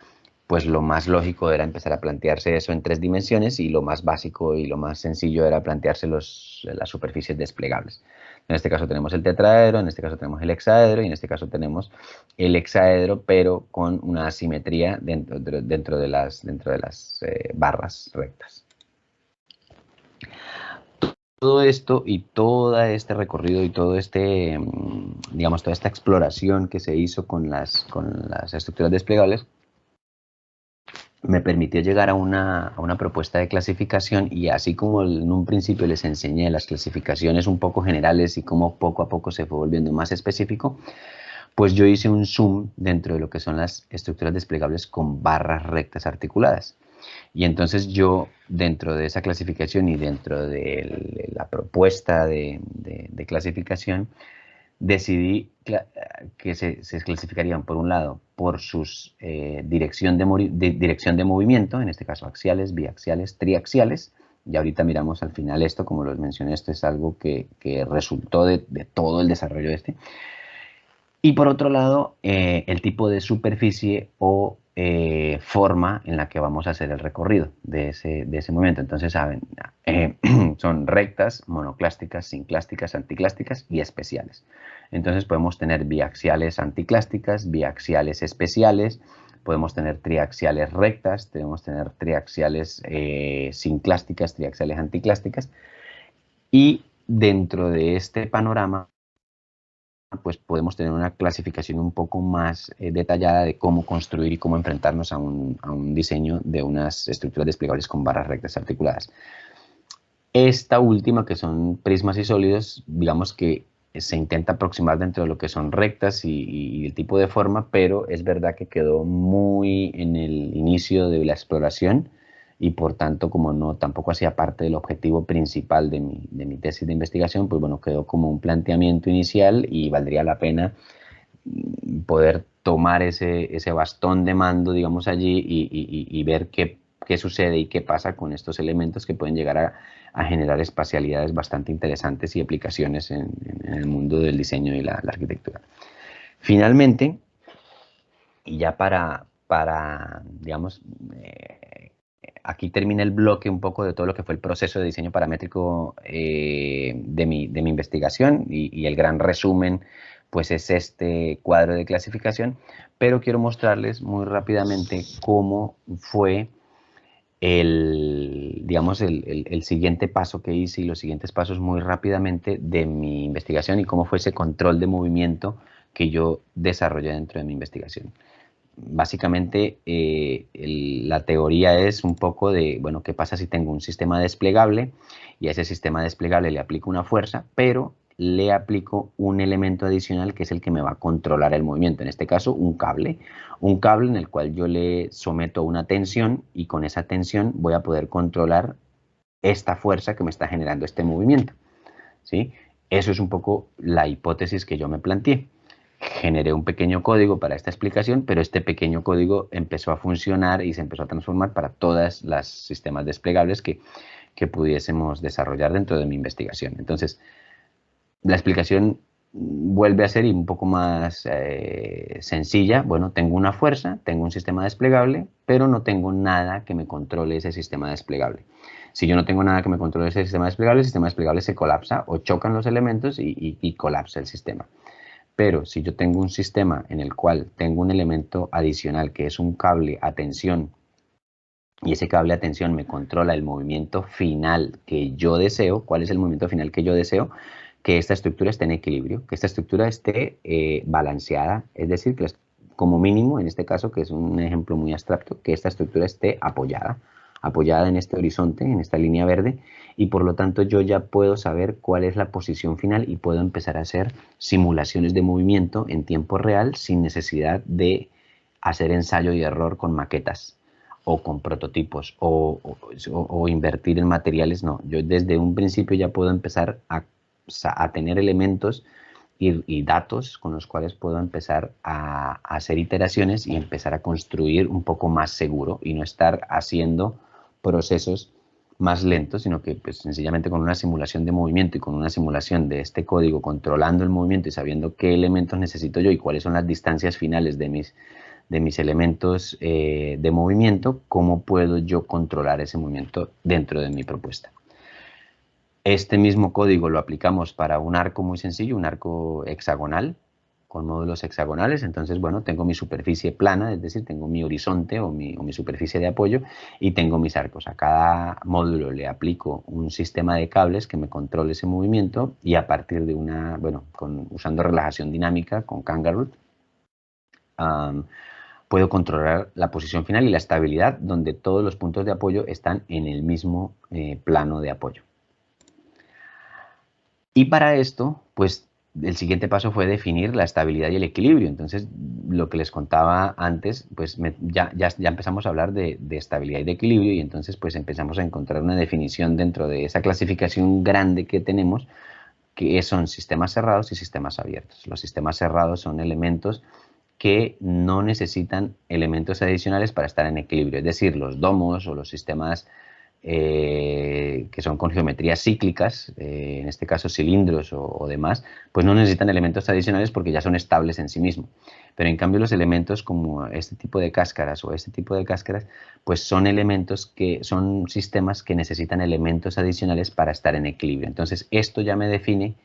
Speaker 1: pues lo más lógico era empezar a plantearse eso en 3 dimensiones, y lo más básico y lo más sencillo era plantearse las superficies desplegables. En este caso tenemos el tetraedro, en este caso tenemos el hexaedro, y en este caso tenemos el hexaedro, pero con una asimetría dentro de las barras rectas. Todo esto y todo este recorrido y todo digamos, toda esta exploración que se hizo con las estructuras desplegables me permitió llegar a una propuesta de clasificación, y así como en un principio les enseñé las clasificaciones un poco generales y cómo poco a poco se fue volviendo más específico, pues yo hice un zoom dentro de lo que son las estructuras desplegables con barras rectas articuladas. Y entonces yo, dentro de esa clasificación y dentro de la propuesta de clasificación, decidí que se clasificarían, por un lado, por sus dirección de movimiento, en este caso axiales, biaxiales, triaxiales. Y ahorita miramos al final esto, como los mencioné, esto es algo que resultó de todo el desarrollo de este. Y por otro lado, el tipo de superficie o forma en la que vamos a hacer el recorrido de ese movimiento. Entonces, saben, son rectas, monoclásticas, sinclásticas, anticlásticas y especiales. Entonces podemos tener biaxiales anticlásticas, biaxiales especiales, podemos tener triaxiales rectas, podemos tener triaxiales sinclásticas, triaxiales anticlásticas. Y dentro de este panorama, pues podemos tener una clasificación un poco más detallada de cómo construir y cómo enfrentarnos a un diseño de unas estructuras desplegables con barras rectas articuladas. Esta última, que son prismas y sólidos, digamos que se intenta aproximar dentro de lo que son rectas y el tipo de forma, pero es verdad que quedó muy en el inicio de la exploración, y por tanto, como no tampoco hacía parte del objetivo principal de mi tesis de investigación, pues bueno, quedó como un planteamiento inicial, y valdría la pena poder tomar ese bastón de mando, digamos, allí y ver qué sucede y qué pasa con estos elementos que pueden llegar a generar espacialidades bastante interesantes y aplicaciones en el mundo del diseño y la arquitectura. Finalmente, y ya para digamos, aquí termina el bloque un poco de todo lo que fue el proceso de diseño paramétrico de mi investigación, y el gran resumen pues es este cuadro de clasificación, pero quiero mostrarles muy rápidamente cómo fue digamos, el siguiente paso que hice, y los siguientes pasos muy rápidamente de mi investigación, y cómo fue ese control de movimiento que yo desarrollé dentro de mi investigación. Básicamente, la teoría es un poco de, bueno, ¿qué pasa si tengo un sistema desplegable y a ese sistema desplegable le aplico una fuerza, pero le aplico un elemento adicional que es el que me va a controlar el movimiento? En este caso, un cable en el cual yo le someto una tensión, y con esa tensión voy a poder controlar esta fuerza que me está generando este movimiento, ¿sí? Eso es un poco la hipótesis que yo me planteé. Generé un pequeño código para esta explicación, pero este pequeño código empezó a funcionar y se empezó a transformar para todos los sistemas desplegables que pudiésemos desarrollar dentro de mi investigación. Entonces, la explicación vuelve a ser un poco más sencilla. Bueno, tengo una fuerza, tengo un sistema desplegable, pero no tengo nada que me controle ese sistema desplegable. Si yo no tengo nada que me controle ese sistema desplegable se colapsa, o chocan los elementos y colapsa el sistema. Pero si yo tengo un sistema en el cual tengo un elemento adicional que es un cable a tensión, y ese cable a tensión me controla el movimiento final que yo deseo. ¿Cuál es el movimiento final que yo deseo? Que esta estructura esté en equilibrio, que esta estructura esté balanceada, es decir, que como mínimo, en este caso, que es un ejemplo muy abstracto, que esta estructura esté apoyada en este horizonte, en esta línea verde, y por lo tanto yo ya puedo saber cuál es la posición final, y puedo empezar a hacer simulaciones de movimiento en tiempo real sin necesidad de hacer ensayo y error con maquetas, o con prototipos o invertir en materiales, no. Yo desde un principio ya puedo empezar a tener elementos y datos con los cuales puedo empezar a hacer iteraciones y empezar a construir un poco más seguro y no estar haciendo procesos más lentos, sino que pues, sencillamente con una simulación de movimiento y con una simulación de este código controlando el movimiento y sabiendo qué elementos necesito yo y cuáles son las distancias finales de mis elementos de movimiento, cómo puedo yo controlar ese movimiento dentro de mi propuesta. Este mismo código lo aplicamos para un arco muy sencillo, un arco hexagonal, con módulos hexagonales. Entonces, bueno, tengo mi superficie plana, es decir, tengo mi horizonte o mi superficie de apoyo y tengo mis arcos. A cada módulo le aplico un sistema de cables que me controle ese movimiento y a partir de usando relajación dinámica con Kangaroo, puedo controlar la posición final y la estabilidad donde todos los puntos de apoyo están en el mismo plano de apoyo. Y para esto, pues el siguiente paso fue definir la estabilidad y el equilibrio. Entonces, lo que les contaba antes, pues ya empezamos a hablar de estabilidad y de equilibrio y entonces pues empezamos a encontrar una definición dentro de esa clasificación grande que tenemos, que son sistemas cerrados y sistemas abiertos. Los sistemas cerrados son elementos que no necesitan elementos adicionales para estar en equilibrio, es decir, los domos o los sistemas que son con geometrías cíclicas, en este caso cilindros o demás, pues no necesitan elementos adicionales porque ya son estables en sí mismos. Pero en cambio los elementos como este tipo de cáscaras o este tipo de cáscaras, pues son elementos que son sistemas que necesitan elementos adicionales para estar en equilibrio. Entonces esto ya me define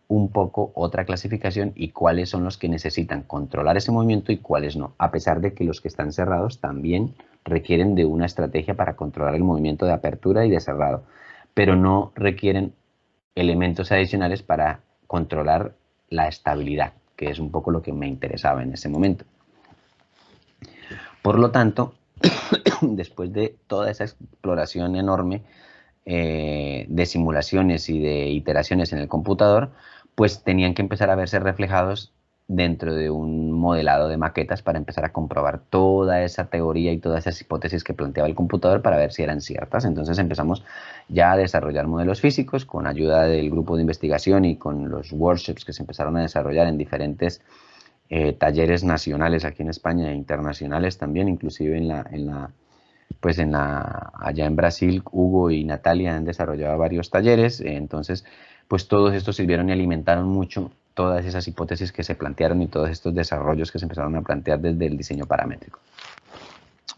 Speaker 1: un poco otra clasificación y cuáles son los que necesitan controlar ese movimiento y cuáles no, a pesar de que los que están cerrados también requieren de una estrategia para controlar el movimiento de apertura y de cerrado, pero no requieren elementos adicionales para controlar la estabilidad, que es un poco lo que me interesaba en ese momento. Por lo tanto, después de toda esa exploración enorme de simulaciones y de iteraciones en el computador, pues tenían que empezar a verse reflejados dentro de un modelado de maquetas para empezar a comprobar toda esa teoría y todas esas hipótesis que planteaba el computador para ver si eran ciertas. Entonces empezamos ya a desarrollar modelos físicos con ayuda del grupo de investigación y con los workshops que se empezaron a desarrollar en diferentes talleres nacionales aquí en España e internacionales también, inclusive allá en Brasil, Hugo y Natalia han desarrollado varios talleres, entonces pues todos estos sirvieron y alimentaron mucho todas esas hipótesis que se plantearon y todos estos desarrollos que se empezaron a plantear desde el diseño paramétrico.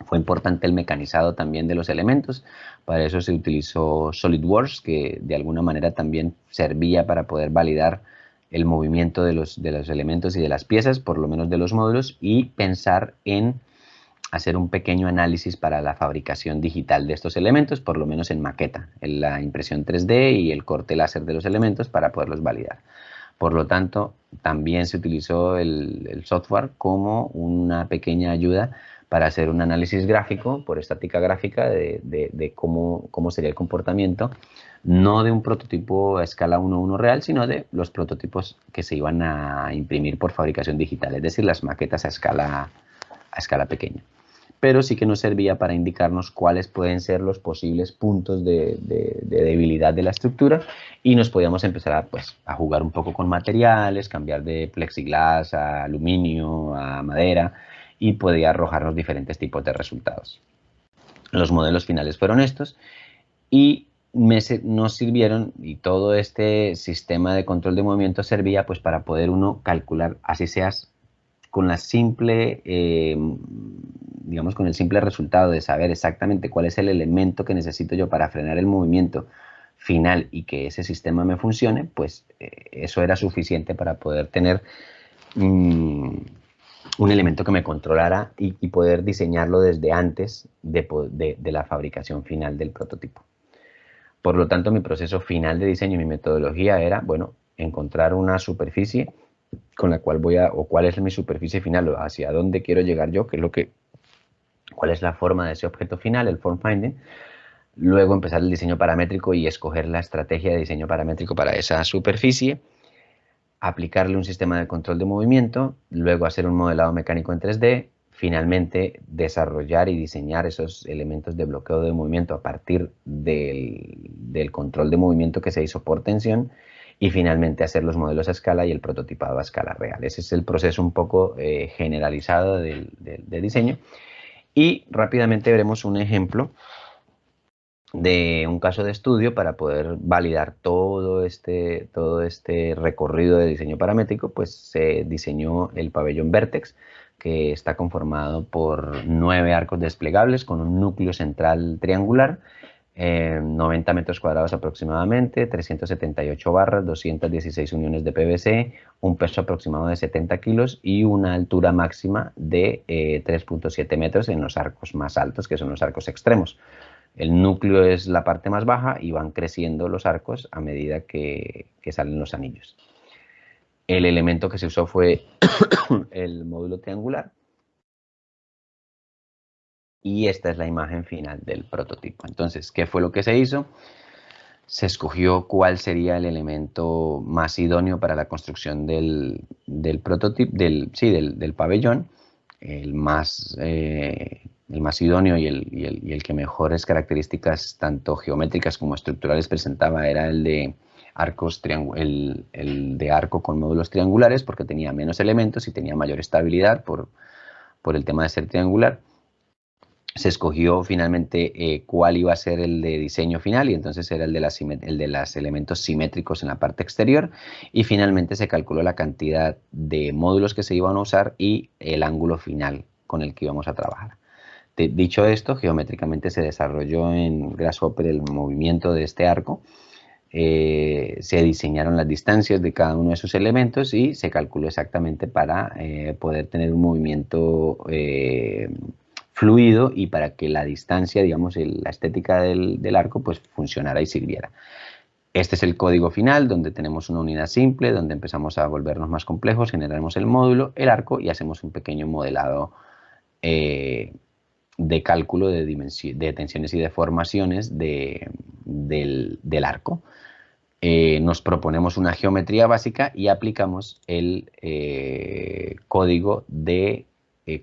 Speaker 1: Fue importante el mecanizado también de los elementos, para eso se utilizó SolidWorks, que de alguna manera también servía para poder validar el movimiento de los elementos y de las piezas, por lo menos de los módulos, y pensar en hacer un pequeño análisis para la fabricación digital de estos elementos, por lo menos en maqueta, en la impresión 3D y el corte láser de los elementos para poderlos validar. Por lo tanto, también se utilizó el software como una pequeña ayuda para hacer un análisis gráfico por estática gráfica de cómo sería el comportamiento, no de un prototipo a escala 1:1 real, sino de los prototipos que se iban a imprimir por fabricación digital, es decir, las maquetas a escala pequeña. Pero sí que nos servía para indicarnos cuáles pueden ser los posibles puntos de debilidad de la estructura y nos podíamos empezar a jugar un poco con materiales, cambiar de plexiglas a aluminio, a madera y podía arrojarnos diferentes tipos de resultados. Los modelos finales fueron estos y nos sirvieron, y todo este sistema de control de movimiento servía pues para poder uno calcular, así seas con la simple, digamos, con el simple resultado de saber exactamente cuál es el elemento que necesito yo para frenar el movimiento final y que ese sistema me funcione, pues eso era suficiente para poder tener un elemento que me controlara y poder diseñarlo desde antes de la fabricación final del prototipo. Por lo tanto, mi proceso final de diseño y mi metodología era, bueno, encontrar una superficie con la cual o cuál es mi superficie final, o hacia dónde quiero llegar yo, cuál es la forma de ese objeto final, el form finding. Luego empezar el diseño paramétrico y escoger la estrategia de diseño paramétrico para esa superficie, aplicarle un sistema de control de movimiento, luego hacer un modelado mecánico en 3D, finalmente desarrollar y diseñar esos elementos de bloqueo de movimiento a partir del control de movimiento que se hizo por tensión, y finalmente hacer los modelos a escala y el prototipado a escala real. Ese es el proceso un poco generalizado de diseño. Y rápidamente veremos un ejemplo de un caso de estudio para poder validar todo este recorrido de diseño paramétrico. Pues se diseñó el pabellón Vertex, que está conformado por 9 arcos desplegables con un núcleo central triangular, 90 metros cuadrados aproximadamente, 378 barras, 216 uniones de PVC, un peso aproximado de 70 kilos y una altura máxima de 3.7 metros en los arcos más altos, que son los arcos extremos. El núcleo es la parte más baja y van creciendo los arcos a medida que salen los anillos. El elemento que se usó fue el módulo triangular. Y esta es la imagen final del prototipo. Entonces, ¿qué fue lo que se hizo? Se escogió cuál sería el elemento más idóneo para la construcción del prototipo, del pabellón, el más idóneo y el que mejores características tanto geométricas como estructurales presentaba era el de arco con módulos triangulares, porque tenía menos elementos y tenía mayor estabilidad por el tema de ser triangular. Se escogió finalmente cuál iba a ser el de diseño final, y entonces era el de los elementos simétricos en la parte exterior, y finalmente se calculó la cantidad de módulos que se iban a usar y el ángulo final con el que íbamos a trabajar. Dicho esto, geométricamente se desarrolló en Grasshopper el movimiento de este arco, se diseñaron las distancias de cada uno de sus elementos y se calculó exactamente para poder tener un movimiento fluido y para que la distancia, digamos, la estética del arco, pues funcionara y sirviera. Este es el código final, donde tenemos una unidad simple, donde empezamos a volvernos más complejos, generamos el módulo, el arco, y hacemos un pequeño modelado de cálculo de tensiones y deformaciones del arco. Nos proponemos una geometría básica y aplicamos el código de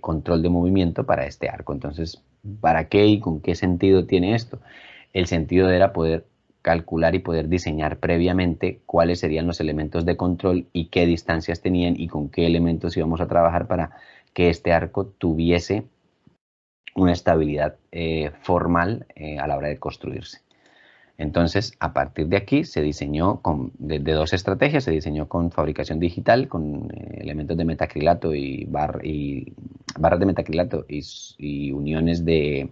Speaker 1: control de movimiento para este arco. Entonces, ¿para qué y con qué sentido tiene esto? El sentido era poder calcular y poder diseñar previamente cuáles serían los elementos de control y qué distancias tenían y con qué elementos íbamos a trabajar para que este arco tuviese una estabilidad formal a la hora de construirse. Entonces, a partir de aquí se diseñó de dos estrategias. Se diseñó con fabricación digital, con elementos de metacrilato y barras de metacrilato y uniones de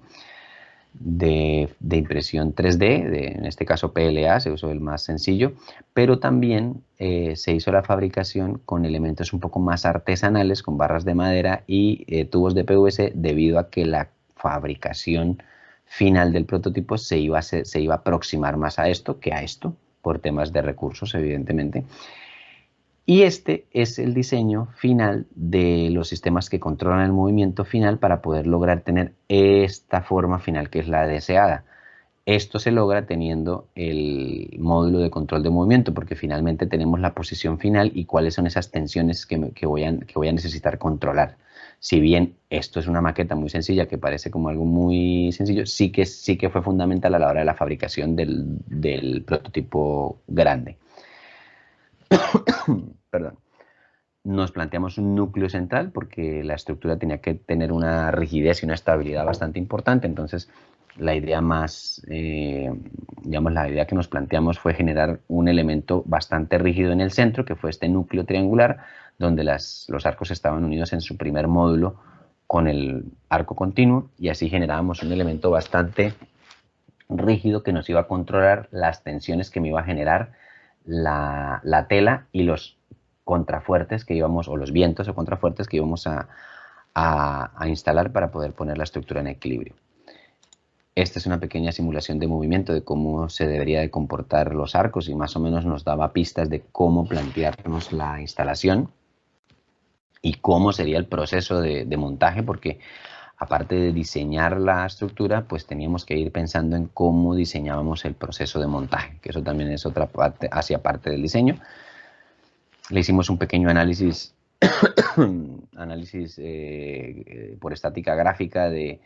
Speaker 1: impresión 3D, en este caso PLA, se usó el más sencillo, pero también se hizo la fabricación con elementos un poco más artesanales, con barras de madera y tubos de PVC, debido a que la fabricación final del prototipo se iba a aproximar más a esto que a esto, por temas de recursos, evidentemente. Y este es el diseño final de los sistemas que controlan el movimiento final para poder lograr tener esta forma final que es la deseada. Esto se logra teniendo el módulo de control de movimiento, porque finalmente tenemos la posición final y cuáles son esas tensiones que voy a necesitar controlar. Si bien esto es una maqueta muy sencilla, que parece como algo muy sencillo, sí que fue fundamental a la hora de la fabricación del prototipo grande. Perdón. Nos planteamos un núcleo central porque la estructura tenía que tener una rigidez y una estabilidad bastante importante. Entonces, la idea la idea que nos planteamos fue generar un elemento bastante rígido en el centro, que fue este núcleo triangular, donde los arcos estaban unidos en su primer módulo con el arco continuo, y así generábamos un elemento bastante rígido que nos iba a controlar las tensiones que me iba a generar la tela y los contrafuertes que íbamos, o los vientos o contrafuertes que íbamos a instalar para poder poner la estructura en equilibrio. Esta es una pequeña simulación de movimiento de cómo se debería de comportar los arcos, y más o menos nos daba pistas de cómo plantearnos la instalación y cómo sería el proceso de montaje, porque aparte de diseñar la estructura, pues teníamos que ir pensando en cómo diseñábamos el proceso de montaje, que eso también es otra parte, hacia parte del diseño. Le hicimos un pequeño análisis análisis por estática gráfica de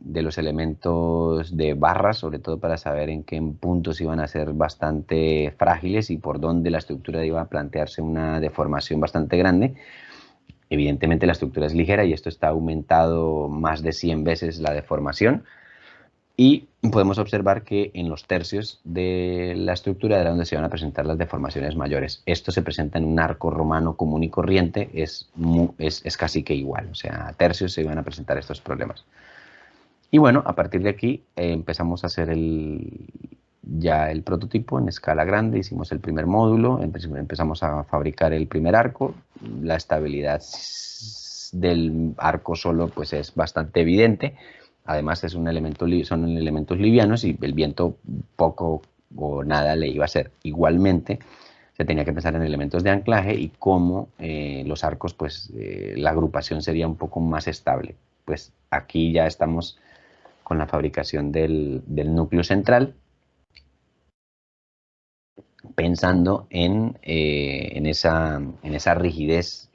Speaker 1: los elementos de barras, sobre todo para saber en qué puntos iban a ser bastante frágiles y por dónde la estructura iba a plantearse una deformación bastante grande. Evidentemente la estructura es ligera y esto está aumentado más de 100 veces la deformación. Y podemos observar que en los tercios de la estructura era donde se van a presentar las deformaciones mayores. Esto se presenta en un arco romano común y corriente, es casi que igual, o sea, a tercios se van a presentar estos problemas. Y bueno, a partir de aquí empezamos a hacer ya el prototipo en escala grande, hicimos el primer módulo, empezamos a fabricar el primer arco, la estabilidad del arco solo pues es bastante evidente. Además son elementos livianos y el viento poco o nada le iba a hacer. Igualmente se tenía que pensar en elementos de anclaje y cómo los arcos, pues la agrupación sería un poco más estable. Pues aquí ya estamos con la fabricación del núcleo central, pensando en esa rigidez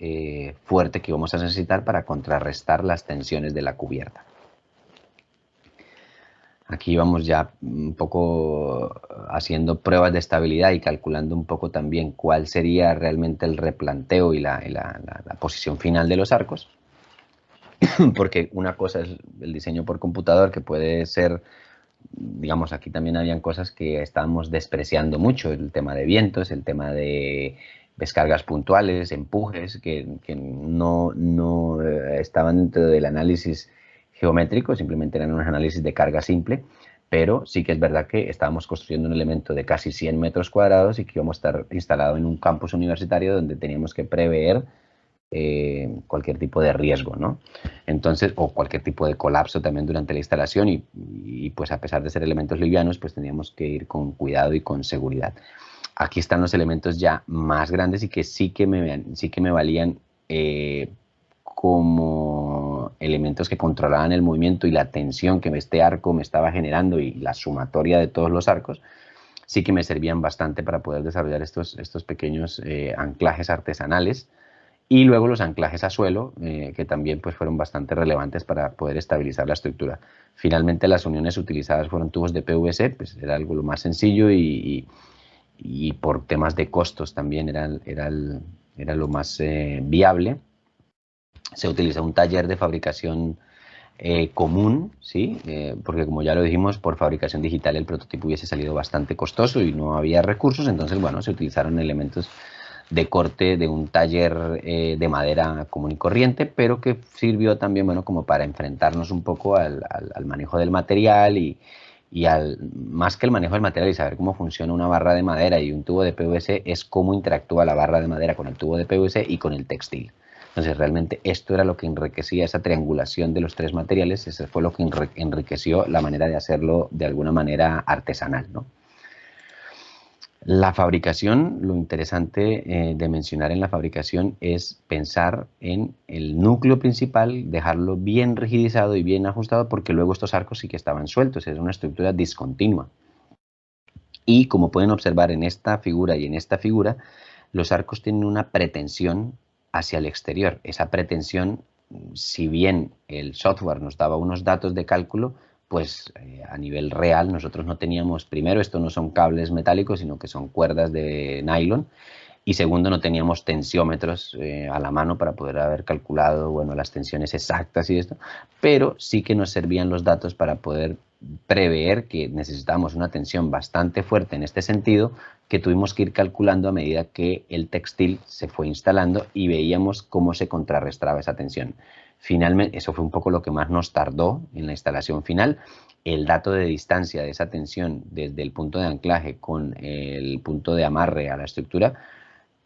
Speaker 1: fuerte que vamos a necesitar para contrarrestar las tensiones de la cubierta. Aquí vamos ya un poco haciendo pruebas de estabilidad y calculando un poco también cuál sería realmente el replanteo y la posición final de los arcos, porque una cosa es el diseño por computador, que puede ser, digamos, aquí también habían cosas que estábamos despreciando mucho, el tema de vientos, el tema de descargas puntuales, empujes, que no estaban dentro del análisis geométrico, simplemente eran un análisis de carga simple, pero sí que es verdad que estábamos construyendo un elemento de casi 100 metros cuadrados y que íbamos a estar instalado en un campus universitario donde teníamos que prever cualquier tipo de riesgo, ¿no? Entonces, o cualquier tipo de colapso también durante la instalación y pues a pesar de ser elementos livianos, pues teníamos que ir con cuidado y con seguridad. Aquí están los elementos ya más grandes y que sí que me valían como elementos que controlaban el movimiento y la tensión que este arco me estaba generando y la sumatoria de todos los arcos, sí que me servían bastante para poder desarrollar estos pequeños anclajes artesanales. Y luego los anclajes a suelo, que también pues, fueron bastante relevantes para poder estabilizar la estructura. Finalmente las uniones utilizadas fueron tubos de PVC, pues era algo lo más sencillo y por temas de costos también era lo más viable. Se utiliza un taller de fabricación común, ¿sí? Porque como ya lo dijimos, por fabricación digital el prototipo hubiese salido bastante costoso y no había recursos, entonces bueno, se utilizaron elementos de corte de un taller de madera común y corriente, pero que sirvió también, bueno, como para enfrentarnos un poco al manejo del material y más que el manejo del material y saber cómo funciona una barra de madera y un tubo de PVC, es cómo interactúa la barra de madera con el tubo de PVC y con el textil. Entonces realmente esto era lo que enriquecía esa triangulación de los tres materiales, eso fue lo que enriqueció la manera de hacerlo de alguna manera artesanal, ¿no? La fabricación, lo interesante de mencionar en la fabricación es pensar en el núcleo principal, dejarlo bien rigidizado y bien ajustado, porque luego estos arcos sí que estaban sueltos, es una estructura discontinua. Y como pueden observar en esta figura y en esta figura, los arcos tienen una pretensión hacia el exterior. Esa pretensión, si bien el software nos daba unos datos de cálculo, pues a nivel real nosotros no teníamos, primero, esto no son cables metálicos, sino que son cuerdas de nylon, y segundo, no teníamos tensiómetros a la mano para poder haber calculado, bueno, las tensiones exactas y esto, pero sí que nos servían los datos para poder prever que necesitábamos una tensión bastante fuerte en este sentido, que tuvimos que ir calculando a medida que el textil se fue instalando y veíamos cómo se contrarrestaba esa tensión. Finalmente, eso fue un poco lo que más nos tardó en la instalación final. El dato de distancia de esa tensión desde el punto de anclaje con el punto de amarre a la estructura,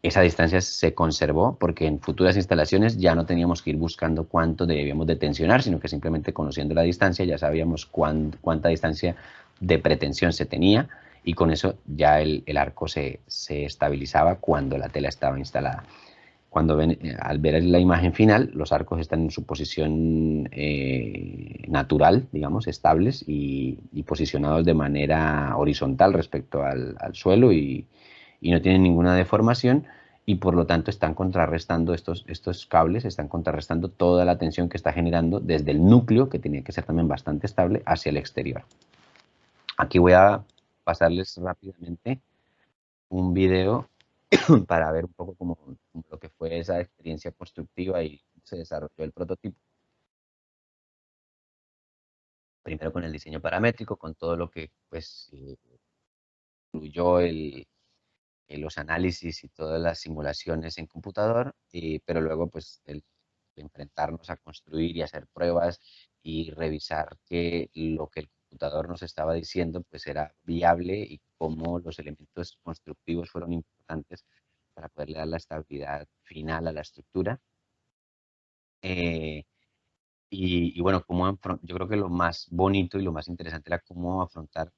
Speaker 1: esa distancia se conservó porque en futuras instalaciones ya no teníamos que ir buscando cuánto debíamos de tensionar, sino que simplemente conociendo la distancia ya sabíamos cuánta distancia de pretensión se tenía y con eso ya el arco se estabilizaba cuando la tela estaba instalada. Al ver la imagen final, los arcos están en su posición natural, digamos, estables y posicionados de manera horizontal respecto al suelo y no tienen ninguna deformación. y por lo tanto están contrarrestando estos cables, están contrarrestando toda la tensión que está generando desde el núcleo, que tiene que ser también bastante estable, hacia el exterior. Aquí voy a pasarles rápidamente un video para ver un poco cómo lo que fue esa experiencia constructiva y se desarrolló el prototipo. Primero con el diseño paramétrico, con todo lo que pues incluyó los análisis y todas las simulaciones en computador, pero luego pues el enfrentarnos a construir y hacer pruebas y revisar que lo que el computador nos estaba diciendo pues era viable y cómo los elementos constructivos fueron importantes para poderle dar la estabilidad final a la estructura. Y bueno, yo creo que lo más bonito y lo más interesante era cómo afrontar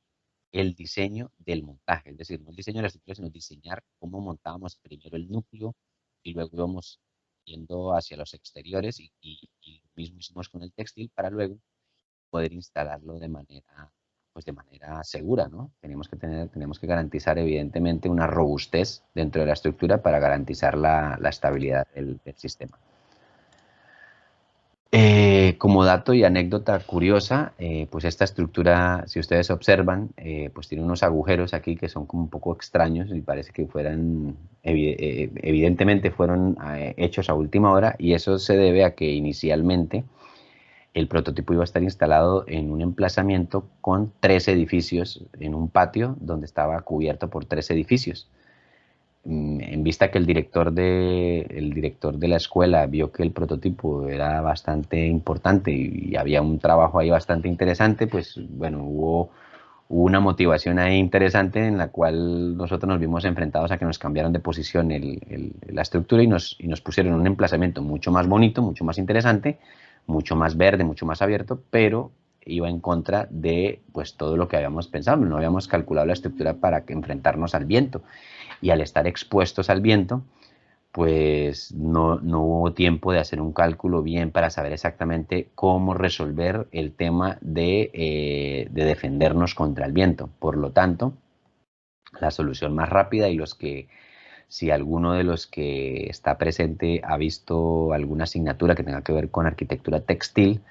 Speaker 1: el diseño del montaje, es decir, no el diseño de la estructura, sino diseñar cómo montábamos primero el núcleo y luego íbamos yendo hacia los exteriores y lo mismo hicimos con el textil para luego poder instalarlo pues de manera segura, ¿no? Tenemos que garantizar evidentemente una robustez dentro de la estructura para garantizar la estabilidad del sistema. Como dato y anécdota curiosa, pues esta estructura, si ustedes observan, pues tiene unos agujeros aquí que son como un poco extraños y parece que evidentemente fueron hechos a última hora, y eso se debe a que inicialmente el prototipo iba a estar instalado en un emplazamiento con 3 edificios, en un patio donde estaba cubierto por 3 edificios. En vista que el director de la escuela vio que el prototipo era bastante importante y había un trabajo ahí bastante interesante, pues bueno, hubo una motivación ahí interesante en la cual nosotros nos vimos enfrentados a que nos cambiaron de posición la estructura y nos pusieron en un emplazamiento mucho más bonito, mucho más interesante, mucho más verde, mucho más abierto, pero iba en contra de pues todo lo que habíamos pensado. No habíamos calculado la estructura para enfrentarnos al viento, y al estar expuestos al viento, pues no hubo tiempo de hacer un cálculo bien para saber exactamente cómo resolver el tema de defendernos contra el viento. Por lo tanto, la solución más rápida, y si alguno de los que está presente ha visto alguna asignatura que tenga que ver con arquitectura textil,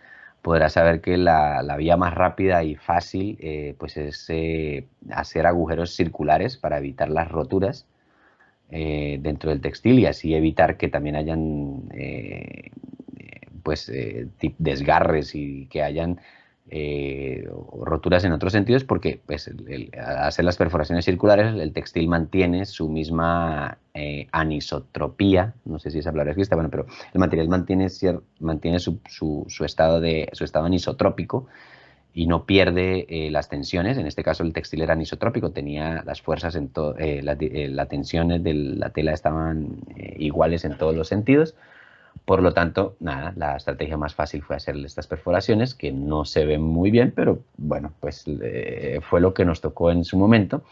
Speaker 1: podrá saber que la vía más rápida y fácil pues es hacer agujeros circulares para evitar las roturas dentro del textil, y así evitar que también hayan desgarres y que hayan roturas en otros sentidos, porque pues, al hacer las perforaciones circulares el textil mantiene su misma anisotropía, no sé si esa palabra existe, bueno, pero el material mantiene su estado anisotrópico y no pierde las tensiones. En este caso el textil era anisotrópico, tenía las fuerzas, las tensiones de la tela estaban iguales en todos los sentidos. Por lo tanto, nada, la estrategia más fácil fue hacerle estas perforaciones, que no se ven muy bien, pero bueno, pues fue lo que nos tocó en su momento.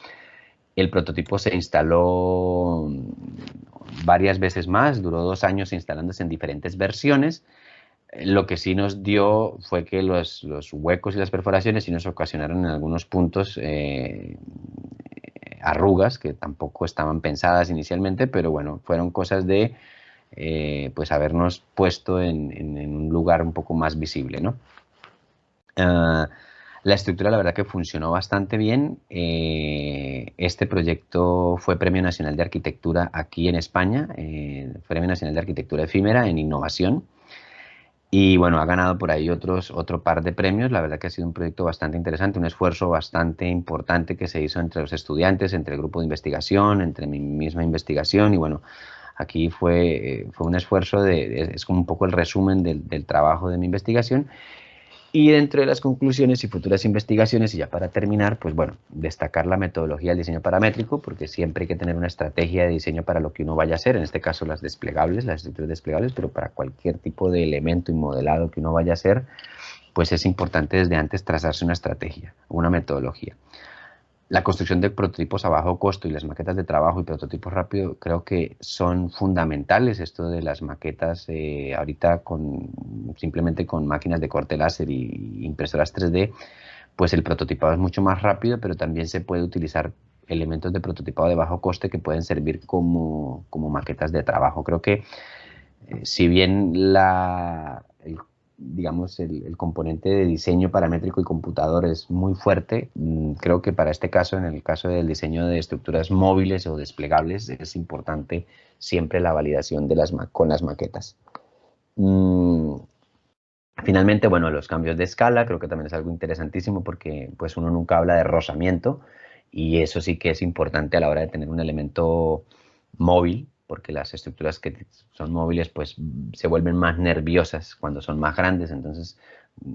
Speaker 1: El prototipo se instaló varias veces más, duró 2 años instalándose en diferentes versiones. Lo que sí nos dio fue que los huecos y las perforaciones sí nos ocasionaron en algunos puntos arrugas que tampoco estaban pensadas inicialmente, pero bueno, fueron cosas de pues habernos puesto en un lugar un poco más visible, ¿no? La estructura, la verdad que funcionó bastante bien. Este proyecto fue Premio Nacional de Arquitectura aquí en España, Premio Nacional de Arquitectura Efímera en Innovación. Y bueno, ha ganado por ahí otro par de premios. La verdad que ha sido un proyecto bastante interesante, un esfuerzo bastante importante que se hizo entre los estudiantes, entre el grupo de investigación, entre mi misma investigación. Y bueno, aquí fue un esfuerzo, es como un poco el resumen del trabajo de mi investigación. Y dentro de las conclusiones y futuras investigaciones, y ya para terminar, pues bueno, destacar la metodología del diseño paramétrico, porque siempre hay que tener una estrategia de diseño para lo que uno vaya a hacer, en este caso las desplegables, las estructuras desplegables, pero para cualquier tipo de elemento y modelado que uno vaya a hacer, pues es importante desde antes trazarse una estrategia, una metodología. La construcción de prototipos a bajo costo y las maquetas de trabajo y prototipos rápidos creo que son fundamentales. Esto de las maquetas ahorita simplemente con máquinas de corte láser y impresoras 3D, pues el prototipado es mucho más rápido, pero también se puede utilizar elementos de prototipado de bajo coste que pueden servir como maquetas de trabajo. Creo que si bien digamos, el componente de diseño paramétrico y computador es muy fuerte, creo que para este caso, en el caso del diseño de estructuras móviles o desplegables, es importante siempre la validación con las maquetas. Finalmente, bueno, los cambios de escala creo que también es algo interesantísimo porque pues uno nunca habla de rozamiento y eso sí que es importante a la hora de tener un elemento móvil, porque las estructuras que son móviles pues se vuelven más nerviosas cuando son más grandes. Entonces,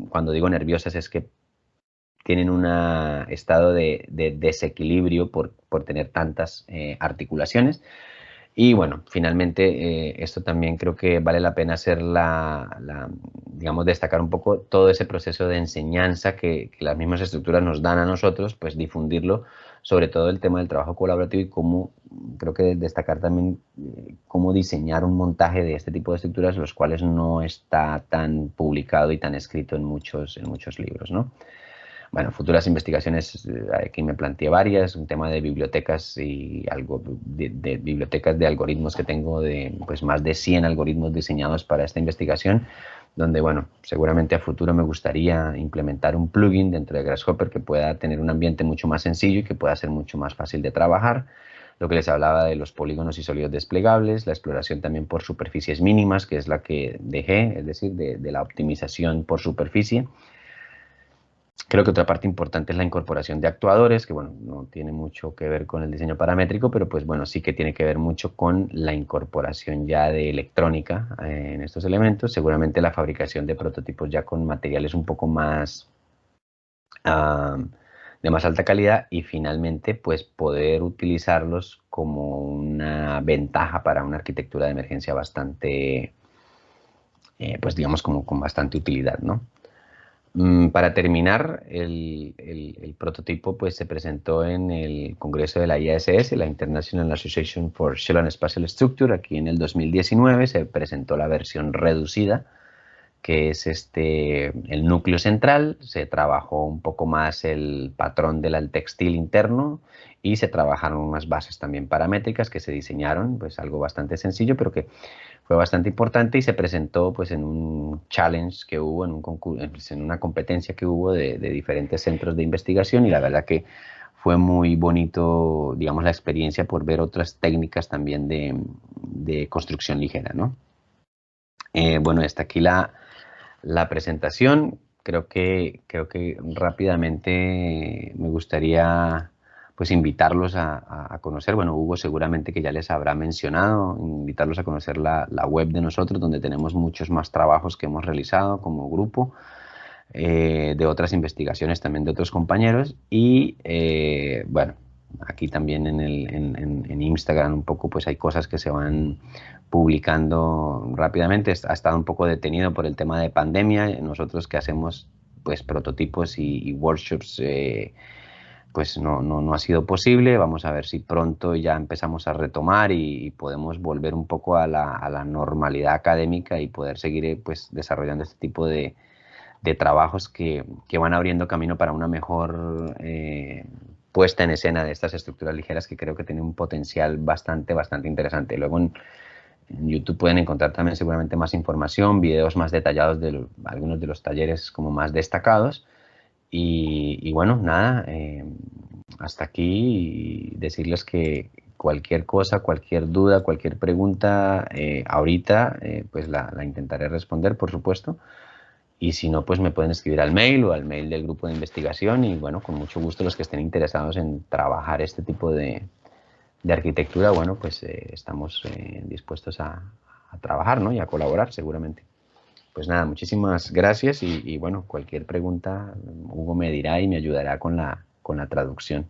Speaker 1: cuando digo nerviosas es que tienen un estado de desequilibrio por tener tantas articulaciones. Y bueno, finalmente esto también creo que vale la pena hacer digamos, destacar un poco todo ese proceso de enseñanza que las mismas estructuras nos dan a nosotros, pues difundirlo, sobre todo el tema del trabajo colaborativo y cómo, creo que destacar también cómo diseñar un montaje de este tipo de estructuras, los cuales no está tan publicado y tan escrito en muchos libros, ¿no? Bueno, futuras investigaciones, aquí me planteé varias, un tema de bibliotecas y algo de bibliotecas de algoritmos que tengo de pues más de 100 algoritmos diseñados para esta investigación, donde bueno, seguramente a futuro me gustaría implementar un plugin dentro de Grasshopper que pueda tener un ambiente mucho más sencillo y que pueda ser mucho más fácil de trabajar. Lo que les hablaba de los polígonos y sólidos desplegables, la exploración también por superficies mínimas, que es la que dejé, es decir, de la optimización por superficie. Creo que otra parte importante es la incorporación de actuadores, que bueno, no tiene mucho que ver con el diseño paramétrico, pero pues bueno, sí que tiene que ver mucho con la incorporación ya de electrónica en estos elementos. Seguramente la fabricación de prototipos ya con materiales un poco más de más alta calidad y finalmente pues poder utilizarlos como una ventaja para una arquitectura de emergencia bastante, pues digamos como con bastante utilidad, ¿no? Para terminar, el prototipo pues, se presentó en el Congreso de la IASS, la International Association for Shell and Spatial Structure, aquí en el 2019. Se presentó la versión reducida, que es el núcleo central. Se trabajó un poco más el patrón del textil interno y se trabajaron unas bases también paramétricas que se diseñaron, pues algo bastante sencillo, pero que fue bastante importante y se presentó pues en un challenge que hubo, en una competencia que hubo de diferentes centros de investigación y la verdad que fue muy bonito, digamos, la experiencia por ver otras técnicas también de construcción ligera, ¿no? Bueno, hasta aquí la presentación. Creo que rápidamente me gustaría pues invitarlos a conocer, bueno, Hugo seguramente que ya les habrá mencionado, invitarlos a conocer la web de nosotros, donde tenemos muchos más trabajos que hemos realizado como grupo, de otras investigaciones también de otros compañeros y bueno, aquí también en Instagram un poco pues hay cosas que se van publicando rápidamente. Ha estado un poco detenido por el tema de pandemia. Nosotros que hacemos pues prototipos y workshops pues no ha sido posible. Vamos a ver si pronto ya empezamos a retomar y podemos volver un poco a la normalidad académica y poder seguir pues desarrollando este tipo de trabajos que van abriendo camino para una mejor puesta en escena de estas estructuras ligeras que creo que tienen un potencial bastante interesante. Luego en YouTube pueden encontrar también seguramente más información, videos más detallados de algunos de los talleres como más destacados. Y bueno, nada, hasta aquí y decirles que cualquier cosa, cualquier duda, cualquier pregunta, ahorita pues la intentaré responder, por supuesto. Y si no, pues me pueden escribir al mail o al mail del grupo de investigación y bueno, con mucho gusto los que estén interesados en trabajar este tipo de arquitectura, bueno, pues estamos dispuestos a trabajar, ¿no? Y a colaborar seguramente. Pues nada, muchísimas gracias y bueno, cualquier pregunta, Hugo me dirá y me ayudará con la traducción.